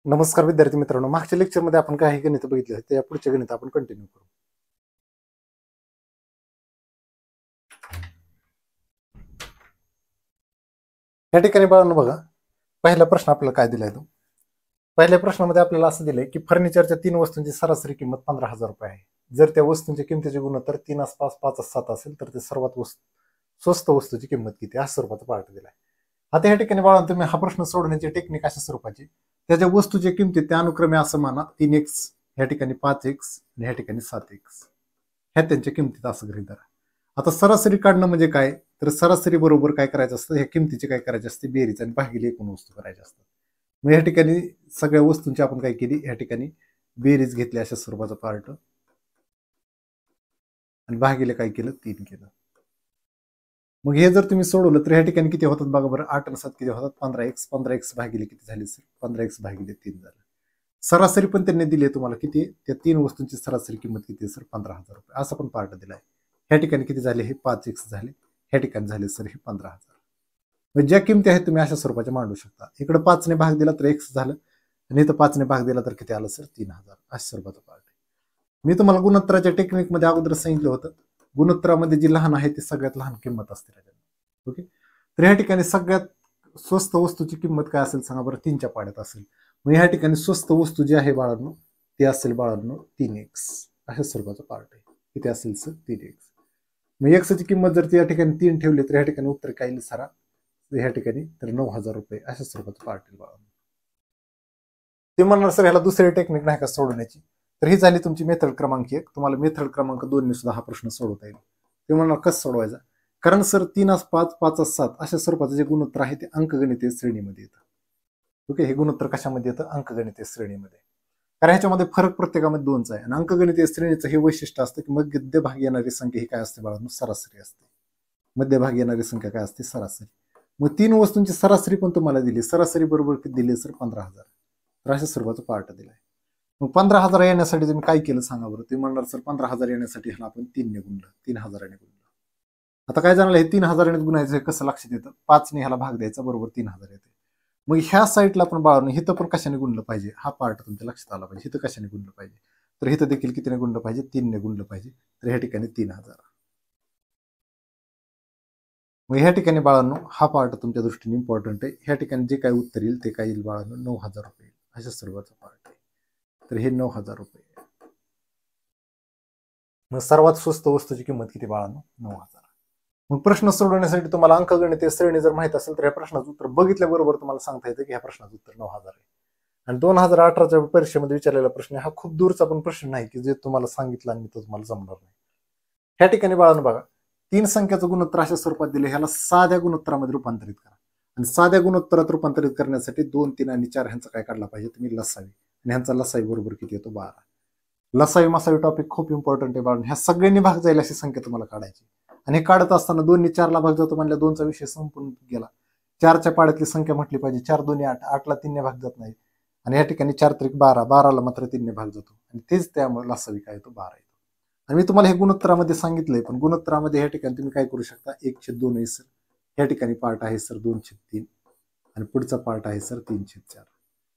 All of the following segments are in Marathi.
नमस्कार विद्यार्थी मित्रांनो, मागच्या लेक्चरमध्ये आपण काही गणित बघितले त्या पुढचे गणित आपण कंटिन्यू करू. या ठिकाणी बाळांनो बघा, पहिला प्रश्न आपल्याला काय दिलाय तो. पहिल्या प्रश्नामध्ये आपल्याला असं दिलंय की फर्निचरच्या 3 वस्तूंची सरासरी किंमत 15,000 रुपये आहे. जर त्या वस्तूंच्या किमतीचे गुणोत्तर 3:5 7 असेल तर ते सर्वात स्वस्त वस्तूची किंमत किती अशा स्वरूपाचा पार्ट दिलाय. आता या ठिकाणी बाळांनो तुम्ही हा प्रश्न सोडवण्याची टेक्निक अशा स्वरूपाची, त्याच्या वस्तूच्या किमती त्या अनुक्रमे असं म्हणा 3x, ह्या ठिकाणी 5x आणि ह्या ठिकाणी 7x, ह्या त्यांच्या किमतीत असं गृहीत धरा. आता सरासरी काढणं म्हणजे काय, तर सरासरी बरोबर काय करायचं असतं, ह्या किमतीची काय करायची असते बेरीज आणि भागिले एकूण वस्तू करायच्या असतात. मग या ठिकाणी सगळ्या वस्तूंची आपण काय केली, या ठिकाणी बेरीज घेतली अशा स्वरूपाचा पार्ट आणि भागिले काय केलं 3 केलं. मग हे जर तुम्ही सोडवलं तर ह्या ठिकाणी किती होतात बघा बरं, 8 आणि 7 किती होतात 15x, 15x भागिले किती झाले सर 15x भागिले 3 झालं. सरासरी पण त्यांनी दिली तुम्हाला किती, त्या 3 वस्तूंची सरासरी किंमत किती सर 15,000 रुपये असा पण पार्ट दिलाय. ह्या ठिकाणी किती झाले हे 5x झाले, ह्या ठिकाणी झाले सर हे 15,000. म्हणजे ज्या किमती आहेत तुम्ही अशा स्वरूपाच्या मांडू शकता. इकडे 5 ने भाग दिला तर x झालं आणि इथं 5 ने भाग दिला तर किती आलं सर 3,000 अशा स्वरूपाचा पार्ट आहे. मी तुम्हाला गुणोत्तराच्या टेक्निकमध्ये अगोदर सांगितलं होतं, गुणोत्तरामध्ये जी लहान आहे ती सगळ्यात लहान किंमत असते. ओके, तर ह्या ठिकाणी सगळ्यात स्वस्त वस्तूची किंमत काय असेल सांगा बरं, 3च्या पाड्यात असेल. मग ह्या ठिकाणी स्वस्त वस्तू जी आहे बाळांनो ती असेल बाळांनो 3x अशा स्वरूपाचा पार्ट आहे. किती असेल सर 3x. मग एक्सची किंमत जर ती या ठिकाणी 3 ठेवली तर ह्या ठिकाणी उत्तर काय येईल सरा ह्या ठिकाणी तर 9,000 रुपये अशा स्वरूपाचा पार्ट आहे बाळांनो. ते म्हणणार सर ह्याला दुसरी टेक्निक नाही का सोडवण्याची, तर ही झाली तुमची मेथड क्रमांक 1. तुम्हाला मेथड क्रमांक 2 ने सुद्धा हा प्रश्न सोडवता येईल. ते म्हणणार कसं सोडवायचा, कारण सर 3:5 5:7 अशा स्वरूपाचं जे गुणोत्तर आहे ते अंकगणितीय श्रेणीमध्ये येतं. ओके, हे गुणोत्तर कशामध्ये येतं, अंकगणितीय श्रेणीमध्ये. कारण ह्याच्यामध्ये फरक प्रत्येकामध्ये 2चा आहे आणि अंकगणितीय श्रेणीचं हे वैशिष्ट्य असतं की मध्यभागी येणारी संख्या ही काय असते बाळांनो सरासरी असते. मध्यभागी येणारी संख्या काय असते सरासरी. मग 3 वस्तूंची सरासरी पण तुम्हाला दिली, सरासरी बरोबर किती दिली सर 15,000. तर अशा स्वरूपाचा पार्ट दिलाय. मग 15,000 येण्यासाठी तुम्ही काय केलं सांगा बरं. तुम्ही म्हणणार सर 15,000 येण्यासाठी ह्याला आपण 3 ने गुणलं, 3,000 ने गुणलं. आता काय जाणार हे 3,000 ने गुणायचं हे कसं लक्षात येतं, 5 ने ह्याला भाग द्यायचा बरोबर 3,000 येते. मग ह्या साईडला पण बाळांनो हिथं पण कशाने गुणलं पाहिजे, हा पार्ट तुमच्या लक्षात आला पाहिजे. हिथं कशाने गुणलं पाहिजे, तर हिथं देखील कितीने गुणलं पाहिजे 3 ने गुणलं पाहिजे. तर ह्या ठिकाणी 3,000. मग ह्या ठिकाणी बाळांनो हा पार्ट तुमच्या दृष्टीने इम्पॉर्टंट आहे. ह्या ठिकाणी जे काही उत्तर येईल ते काय येईल बाळांनो 9,000 रुपये अशा सर्वांचा पार्ट आहे. तर हे 9,000 रुपये. मग सर्वात स्वस्त वस्तूची किंमत किती बाळांनो 9,000. मग प्रश्न सोडवण्यासाठी तुम्हाला अंकगणितीय श्रेणी जर माहित असेल तर ह्या प्रश्नाचं उत्तर बघितल्याबरोबर तुम्हाला सांगता येतं की ह्या प्रश्नाचं उत्तर 9,000 आहे. आणि 2018च्या परीक्षेमध्ये विचारलेला प्रश्न हा खूप दूरचा पण प्रश्न नाही की जे तुम्हाला सांगितलं आणि तो तुम्हाला जमणार नाही. ह्या ठिकाणी बाळांनो बघा, 3 संख्याचं गुणोत्तर अशा स्वरूपात दिले, ह्याला साध्या गुणोत्तरामध्ये रूपांतरित करा. आणि साध्या गुणोत्तरात रूपांतरित करण्यासाठी 2 3 आणि 4 ह्यांचा काय काढला पाहिजे तुम्ही लसावी, आणि ह्यांचा लसावी बरोबर किती येतो 12. लसावी मसावी टॉपिक खूप इम्पॉर्टंट आहे बाळांनो. ह्या सगळ्यांनी भाग जाईल अशी संख्या तुम्हाला काढायची. आणि हे काढत असताना 2 ने 4 ला भाग जातो म्हणल्या 2चा विषय संपून गेला. 4च्या पाड्यातली संख्या म्हटली पाहिजे, 4 2 8, 8 ला 3 ने भाग जात नाही. आणि या ठिकाणी 4 त्रिक 12, 12 ला मात्र 3 ने भाग जातो आणि तेच त्यामुळे लसावी काय येतो 12 येतो. आणि मी तुम्हाला हे गुणोत्तरामध्ये सांगितलंय, पण गुणोत्तरामध्ये या ठिकाणी तुम्ही काय करू शकता 1/2 आहे सर, या ठिकाणी पार्ट आहे सर 2/3 आणि पुढचा पार्ट आहे सर 3/4.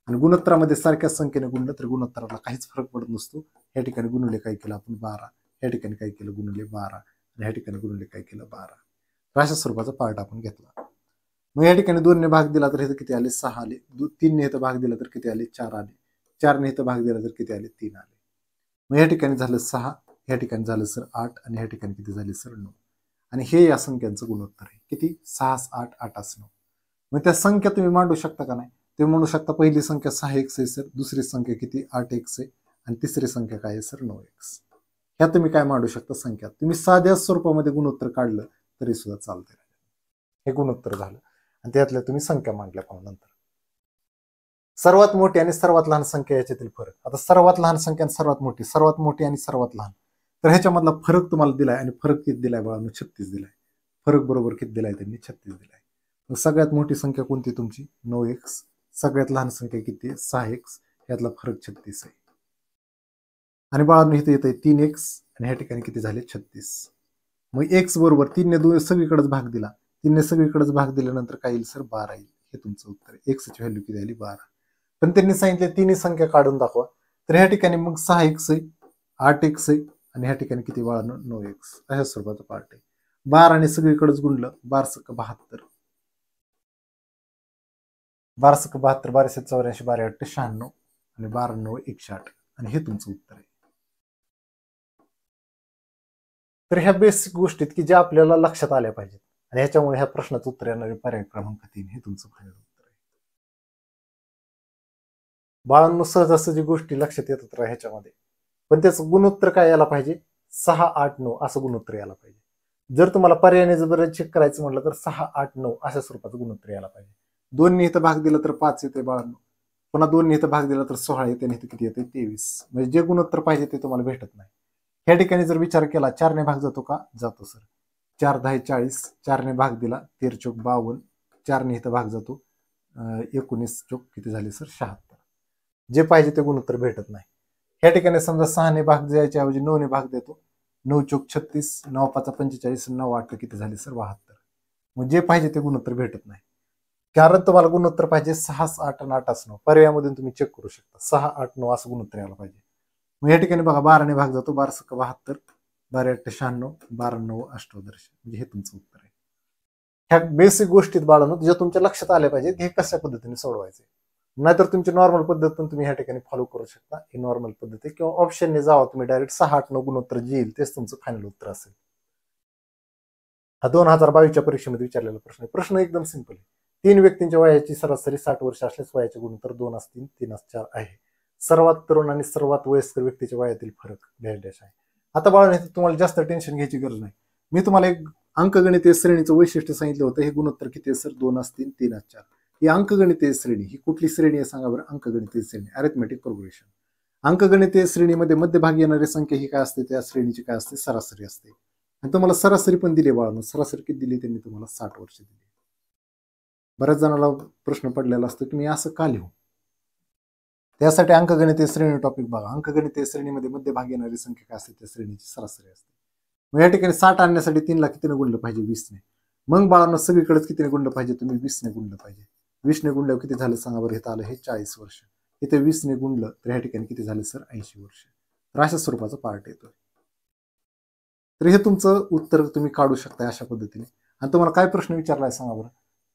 आणि गुणोत्तरामध्ये सारख्या संख्येने गुणलं तर गुणोत्तराला काहीच फरक पडत नसतो. या ठिकाणी गुणले काय केलं आपण 12, या ठिकाणी काय केलं गुणले 12 आणि या ठिकाणी गुणले काय केलं 12. तर अशा स्वरूपाचा पार्ट आपण घेतला. मग या ठिकाणी 2 ने भाग दिला तर इथं किती आले 6 आले, 3 ने इथं भाग दिला तर किती आले 4 आले, 4 ने इथं भाग दिला तर किती आले 3 आले. मग या ठिकाणी झालं 6, या ठिकाणी झालं सर 8 आणि या ठिकाणी किती झाले सर 9. आणि हे या संख्यांचं गुणोत्तर आहे किती 6 8 8 9. मग त्या संख्या तुम्ही मांडू शकता का नाही, तुम्ही म्हणू शकता पहिली संख्या 6x आहे सर, दुसरी संख्या किती 8x आहे आणि तिसरी संख्या काय आहे सर 9x. ह्या तुम्ही काय मांडू शकता संख्या. तुम्ही साध्या स्वरूपामध्ये गुणोत्तर काढलं तरी सुद्धा चालतंय. हे गुणोत्तर झालं आणि त्यातल्या तुम्ही संख्या मांडल्या पाहून नंतर सर्वात मोठी आणि सर्वात लहान संख्या याच्यातील फरक. आता सर्वात लहान संख्या आणि सर्वात मोठी आणि सर्वात लहान, तर ह्याच्यामधला फरक तुम्हाला दिलाय आणि फरक किती दिलाय बाळांनो 36 दिलाय. फरक बरोबर किती दिलाय त्यांनी 36 दिलाय. मग सगळ्यात मोठी संख्या कोणती तुमची 9x, सगळ्यात लहान संख्या किती 6x, यातला फरक 36 आहे. आणि बाळांनो इथे येत आहे 3x आणि ह्या ठिकाणी किती झाले 36. मग x बरोबर 3 ने सगळीकडेच भाग दिला, 3 ने सगळीकडेच भाग दिल्यानंतर काय येईल सर 12 येईल. हे तुमचं उत्तर आहे. x ची व्हॅल्यू किती आली 12. पण त्यांनी सांगितले तिन्ही संख्या काढून दाखवा. तर ह्या ठिकाणी मग 6x आहे, 8x आहे आणि ह्या ठिकाणी किती बाळांनो 9x अशा स्वरूपाचा पार्ट आहे. 12 आणि सगळीकडेच गुणलं 12×72, 12×72, 12×84, 12×8 96 आणि 12×9 108 आणि हे तुमचं उत्तर आहे. तर ह्या बेसिक गोष्टीत की ज्या आपल्याला लक्षात आल्या पाहिजेत आणि ह्याच्यामुळे ह्या प्रश्नाचं उत्तर येणारे पर्याय क्रमांक 3 हे तुमचं फायनल उत्तर आहे. बाळांनो सहजासहजी गोष्टी लक्षात येतात ह्याच्यामध्ये, पण त्याचं गुणोत्तर काय यायला पाहिजे 6, 8, 9 असं गुणोत्तर यायला पाहिजे. जर तुम्हाला पर्यायाने जर चेक करायचं म्हटलं तर 6, 8, 9 अशा स्वरूपाचं गुणोत्तर यायला पाहिजे. 2 इथं भाग दिला तर 5 येते बाळांनो, पुन्हा 2 इथं भाग दिला तर 16 येते आणि इथं किती येते 23. म्हणजे जे गुणोत्तर पाहिजे ते तुम्हाला भेटत नाही. ह्या ठिकाणी जर विचार केला 4 ने भाग जातो का, जातो सर. 4 10 40, 4 ने भाग दिला 13 चौक 52, 4 ने इथं भाग जातो 19 चौक किती झाले सर 76. जे पाहिजे ते गुणोत्तर भेटत नाही. ह्या ठिकाणी समजा 6 ने भाग द्यायच्या ऐवजी 9 ने भाग देतो, 9 चौक 36, 9 5 45, 9 8 किती झाले सर 72. मग जे पाहिजे ते गुणोत्तर भेटत नाही. कारण तुम्हाला गुणोत्तर पाहिजे 6, 8 आणि 8 9. पर्यायामधून तुम्ही चेक करू शकता 6, 8, 9 असं गुणोत्तर यायला पाहिजे. मग या ठिकाणी बघा 12 ने भाग जातो 12×72, 12×8 96, 12×9 अष्टोदर्श म्हणजे हे तुमचं उत्तर आहे. ह्या बेसिक गोष्टीत बाळांनो ज्या तुमच्या लक्षात आल्या पाहिजेत हे कशा पद्धतीने सोडवायचे. नाहीतर तुमची नॉर्मल पद्धत पण तुम्ही ह्या ठिकाणी फॉलो करू शकता. ही नॉर्मल पद्धत आहे किंवा ऑप्शनने जावा तुम्ही डायरेक्ट 6, 8, 9 गुणोत्तर जे येईल तेच तुमचं फायनल उत्तर असेल. हा 2022च्या परीक्षेमध्ये विचारलेला प्रश्न आहे. प्रश्न एकदम सिंपल आहे. 3 व्यक्तींच्या वयाची सरासरी 60 वर्ष असल्यास वयाचे गुणोत्तर 2:3, 3:4 आहे. सर्वात तरुण आणि सर्वात वयस्कर व्यक्तीच्या वयातील फरक डॅश आहे. आता बाळांनो तुम्हाला जास्त टेन्शन घ्यायची गरज नाही. मी तुम्हाला एक अंकगणितीय श्रेणीचं वैशिष्ट्य सांगितलं होतं. हे गुणोत्तर किती आहे सर 2:3, 3:4. ही अंकगणितीय श्रेणी ही कुठली श्रेणी आहे सांगा बरं. अंकगणितीय श्रेणी अरिथमेटिक प्रोग्रेशन. अंकगणितीय श्रेणीमध्ये मध्यभागी येणारी संख्या ही काय असते त्या श्रेणीची काय असते सरासरी असते. आणि तुम्हाला सरासरी पण दिली बाळांनो. सरासरी किती दिली त्यांनी तुम्हाला 60 वर्ष दिली. बऱ्याच जणांना प्रश्न पडलेला असतो की मी असं का लिहू. त्यासाठी अंकगणितीय श्रेणी टॉपिक बघा. अंकगणितीय श्रेणीमध्ये मध्यभागी येणारी संख्या काय असते त्या श्रेणीची सरासरी असते. मग या ठिकाणी 60 आणण्यासाठी 3 ला कितीने गुणलं पाहिजे 20 ने. मग बाळांनो सगळीकडेच कितीने गुणलं पाहिजे तुम्ही 20 ने गुणलं पाहिजे. 20 ने गुणल्यावर किती झालं सांगा बरं. इथं आलं हे 40 वर्ष. इथे 20 ने गुणलं तर ह्या ठिकाणी किती झाले सर 80 वर्ष. तर अशा स्वरूपाचा पार्ट येतोय. तर हे तुमचं उत्तर तुम्ही काढू शकता अशा पद्धतीने. आणि तुम्हाला काय प्रश्न विचारलाय सांगा बरं.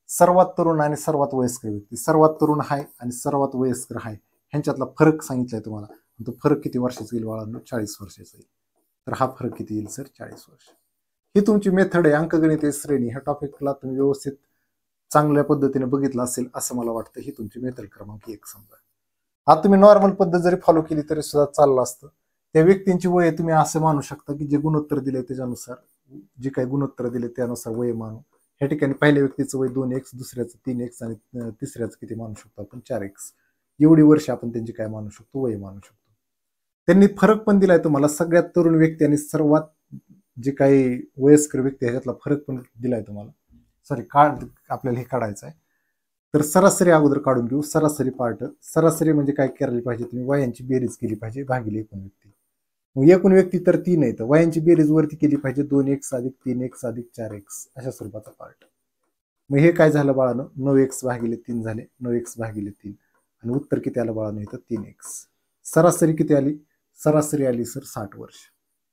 सर्वात तरुण आणि सर्वात वयस्कर व्यक्ती. सर्वात तरुण आहे आणि सर्वात वयस्कर आहे ह्यांच्यातला फरक सांगितलाय तुम्हाला. तो फरक किती वर्षाचा येईल बाळांनो 40 वर्षाचा येईल. तर हा फरक किती येईल सर 40 वर्ष. ही तुमची मेथड आहे अंकगणितीय श्रेणी. ह्या टॉपिकला तुम्ही व्यवस्थित चांगल्या पद्धतीने बघितलं असेल असं मला वाटतं. ही तुमची मेथड क्रमांक 1 समजा. आता तुम्ही नॉर्मल पद्धत जरी फॉलो केली तरी सुद्धा चाललं असतं. त्या व्यक्तींची वय तुम्ही असं मानू शकता की जे गुणोत्तर दिले त्याच्यानुसार जे काही गुणोत्तर दिले त्यानुसार वय मानू. ह्या ठिकाणी पहिल्या व्यक्तीचं वय 2x, दुसऱ्याचं 3x आणि तिसऱ्याचं किती मानू शकतो आपण 4x. एवढी वर्ष आपण त्यांची काय मानू शकतो वय मानू शकतो. त्यांनी फरक पण दिलाय तुम्हाला. सगळ्यात तरुण व्यक्ती आणि सर्वात जे काही वयस्कर व्यक्ती ह्याच्यातला फरक पण दिलाय तुम्हाला. सॉरी आपल्याला हे काढायचं आहे. तर सरासरी अगोदर काढून घेऊ. सरासरी पार्ट. सरासरी म्हणजे काय करायला पाहिजे तुम्ही वयांची बेरीज केली पाहिजे भागिले एकूण व्यक्ती. मग एकूण व्यक्ती तर 3 आहे तर वयांची बेरीज वरती केली पाहिजे 2x अधिक 3x अधिक 4x अशा स्वरूपाचा पार्ट. मग हे काय झालं बाळानं 9x भागिले 3 झाले 9x भागिले 3 आणि उत्तर किती आलं बाळानं इथं 3x. सरासरी किती आली. सरासरी आली सर 60 वर्ष.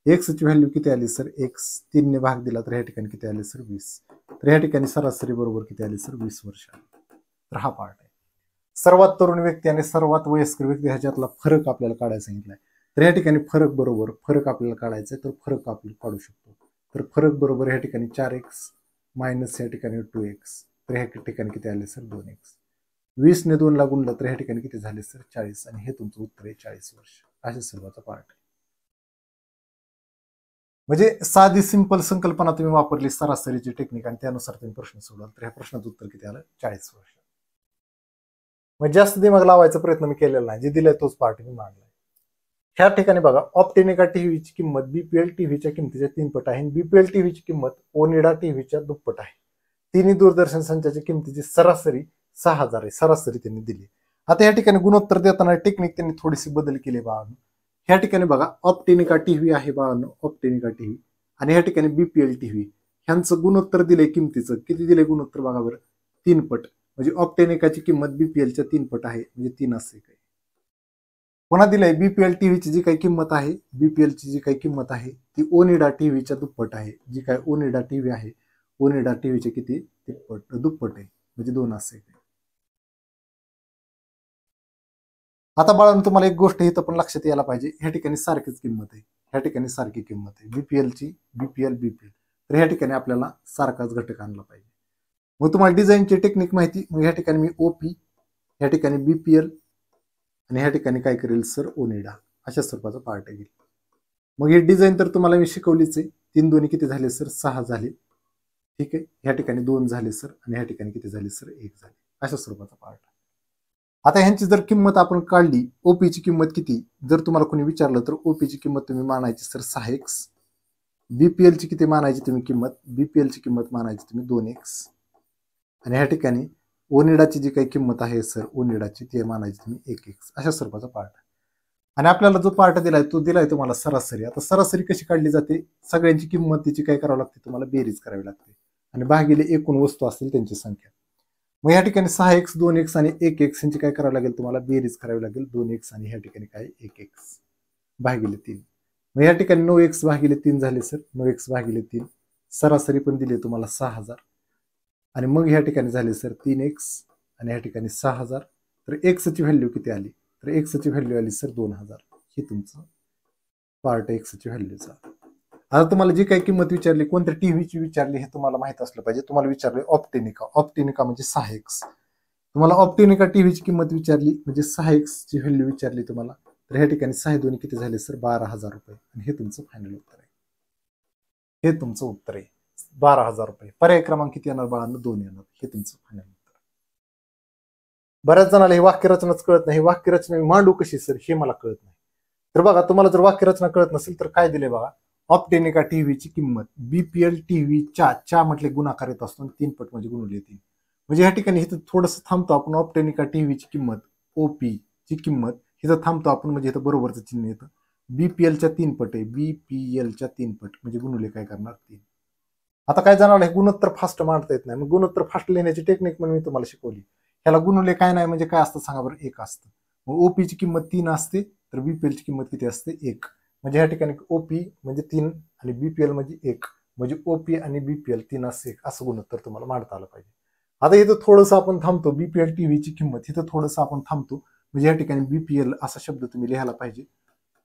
x ची व्हॅल्यू किती आली सर x 3 ने भाग दिला तर ह्या ठिकाणी किती आले सर 20. तर ह्या ठिकाणी सरासरी बरोबर किती आली सर 20 वर्ष. तर हा पार्ट आहे. सर्वात तरुण व्यक्ती आणि सर्वात वयस्कर व्यक्ती ह्याच्यातला फरक आपल्याला काढायला सांगितलाय. तर ह्या ठिकाणी फरक बरोबर फरक आपल्याला काढायचा आहे तर फरक आपण काढू शकतो. तर फरक बरोबर ह्या ठिकाणी 4x मायनस ह्या ठिकाणी 2x. तर ह्या ठिकाणी किती आले सर 2x. 20 ने 2 ला गुणलं तर ह्या ठिकाणी किती झाले सर 40 आणि हे तुमचं उत्तर आहे 40 वर्ष. अशा सर्वाचा पार्ट आहे. म्हणजे साधी सिंपल संकल्पना तुम्ही वापरली सरासरीची टेक्निक आणि त्यानुसार तुम्ही प्रश्न सोडवला तर ह्या प्रश्नाचं उत्तर किती आलं 40 वर्ष. म्हणजे जास्त दिमाग लावायचा प्रयत्न मी केलेला नाही. जे दिलाय तोच पार्ट मी मांडलाय. ह्या ठिकाणी बघा ऑप्टिनिका टीव्हीची किंमत बीपीएल टीव्हीच्या किमतीच्या 3 पट आहे. बीपीएल टीव्हीची किंमत ओनिडा टीव्हीच्या 2 पट आहे. तिन्ही दूरदर्शन संचाच्या किमतीची सरासरी 6000 आहे. सरासरी त्यांनी दिली. आता या ठिकाणी गुणोत्तर देताना टेक्निक त्यांनी थोडीशी बदल केली बाळांनो. ह्या ठिकाणी बघा ऑप्टिनिका टीव्ही आहे बाळांनो ऑप्टिनिका टीव्ही आणि ह्या ठिकाणी बीपीएल टीव्ही ह्यांचं गुणोत्तर दिले किमतीचं किती दिले गुणोत्तर बघा बरं 3 पट. म्हणजे ऑप्टेनिकाची किंमत बीपीएलच्या 3 पट आहे, म्हणजे 3 असते काय. पुन्हा दिलंय बीपीएल टीव्हीची जी काही किंमत आहे, बीपीएलची जी काही किंमत आहे ती ओनिडा टीव्हीच्या दुप्पट आहे. जी काय ओनिडा टीव्ही आहे, ओनिडा टीव्हीचे किती दुप्पट आहे, म्हणजे 2 असते काय. आता बाळांनो तुम्हाला एक गोष्ट इथं पण लक्षात यायला पाहिजे, ह्या ठिकाणी सारखीच किंमत आहे, ह्या ठिकाणी सारखी किंमत आहे बीपीएलची, बीपीएल. तर ह्या ठिकाणी आपल्याला सारखाच घटक आणला पाहिजे. मग तुम्हाला डिझाईनची टेक्निक माहिती, मग ह्या ठिकाणी मी ओपी, ह्या ठिकाणी बीपीएल आणि ह्या ठिकाणी काय करेल सर ओनिडा, अशा स्वरूपाचा पार्ट येईल. मग ही डिझाईन तर तुम्हाला मी शिकवलीच आहे. 3 दोन्ही किती झाले सर 6 झाले. ठीक आहे, ह्या ठिकाणी 2 झाले सर आणि ह्या ठिकाणी किती झाले सर 1 झाले, अशा स्वरूपाचा पार्ट. आता ह्यांची जर किंमत आपण काढली, ओपीची किंमत किती जर तुम्हाला कोणी विचारलं तर ओपीची किंमत तुम्ही मानायची सर 6x, बीपीएलची किती मानायची तुम्ही किंमत, बीपीएलची किंमत मानायची तुम्ही 2x आणि ह्या ठिकाणी ओनिडाची जी काही किंमत आहे सर ओनिडाची ती मानायची तुम्ही 1x, अशा स्वरूपाचा पार्ट. आणि आपल्याला जो पार्ट दिलाय तो दिलाय तुम्हाला सरासरी. आता सरासरी कशी काढली जाते, सगळ्यांची किंमतीची काय करावं लागते तुम्हाला बेरीज करावी लागते आणि भागिले एकूण वस्तू असतील त्यांची संख्या. मग या ठिकाणी 6x 2x आणि 1x यांची काय करावं लागेल तुम्हाला बेरीज करावी लागेल, 2x आणि ह्या ठिकाणी काय 1x भागिले 3. मग या ठिकाणी 9x भागिले 3 झाले सर, 9x भागिले 3. सरासरी पण दिली तुम्हाला 6000 आणि मग ह्या ठिकाणी झाले सर 3x आणि ह्या ठिकाणी 6000. तर एक्सची व्हॅल्यू किती आली, तर एक्सची व्हॅल्यू आली सर 2000. ही तुमचं पार्ट एक्सची व्हॅल्यूचा. आता तुम्हाला जी काही किंमत विचारली, कोणत्या टीव्हीची विचारली हे तुम्हाला माहित असलं पाहिजे. तुम्हाला विचारले ऑप्टेनिका, ऑप्टेनिका म्हणजे 6x. तुम्हाला ऑप्टेनिका टीव्हीची किंमत विचारली म्हणजे 6x ची व्हॅल्यू विचारली तुम्हाला, तर ह्या ठिकाणी 6 दोन्ही किती झाले सर 12000 रुपये आणि हे तुमचं फायनल उत्तर आहे. हे तुमचं उत्तर आहे 12000 रुपये. पर्याय क्रमांक किती येणार बाळांनो 2 येणार. हे तुमचं फायनल उत्तर. बऱ्याच जणांना हे वाक्यरचनाच कळत नाही, वाक्यरचना मांडू कशी सर हे मला कळत नाही. तर बघा तुम्हाला जर वाक्यरचना कळत नसेल तर काय दिले बघा, ऑप्टेनिका टीव्हीची किंमत बीपीएल टीव्हीच्या म्हटले गुणाकार येत असतो 3 पट म्हणजे गुणुले 3. म्हणजे ह्या ठिकाणी इथं थोडंसं थांबतो आपण, ऑप्टेनिका टीव्हीची किंमत ओपी ची किंमत इथं थांबतो आपण, म्हणजे इथं बरोबरचं चिन्ह येतं. बीपीएलच्या 3 पट आहे, बीपीएलच्या 3 पट म्हणजे गुणुले काय करणार 3. आता काय जाणार हे गुणोत्तर फास्ट मांडता येत नाही, मग गुणोत्तर फास्ट लिहिण्याची टेक्निक म्हणून मी तुम्हाला शिकवली. ह्याला गुणुले काय नाही म्हणजे काय असतं सांगा बरं, 1 असतं. मग ओपीची किंमत 3 असते तर बीपीएलची किंमत किती असते 1. म्हणजे ह्या ठिकाणी ओपी म्हणजे 3 आणि बीपीएल म्हणजे 1, म्हणजे ओपी आणि बीपीएल 3 असं 1 असं गुणोत्तर तुम्हाला मांडता आलं पाहिजे. आता इथं थोडंसं आपण थांबतो, बीपीएल टीव्हीची किंमत इथं थोडंसं आपण थांबतो, म्हणजे या ठिकाणी बीपीएल असा शब्द तुम्ही लिहायला पाहिजे.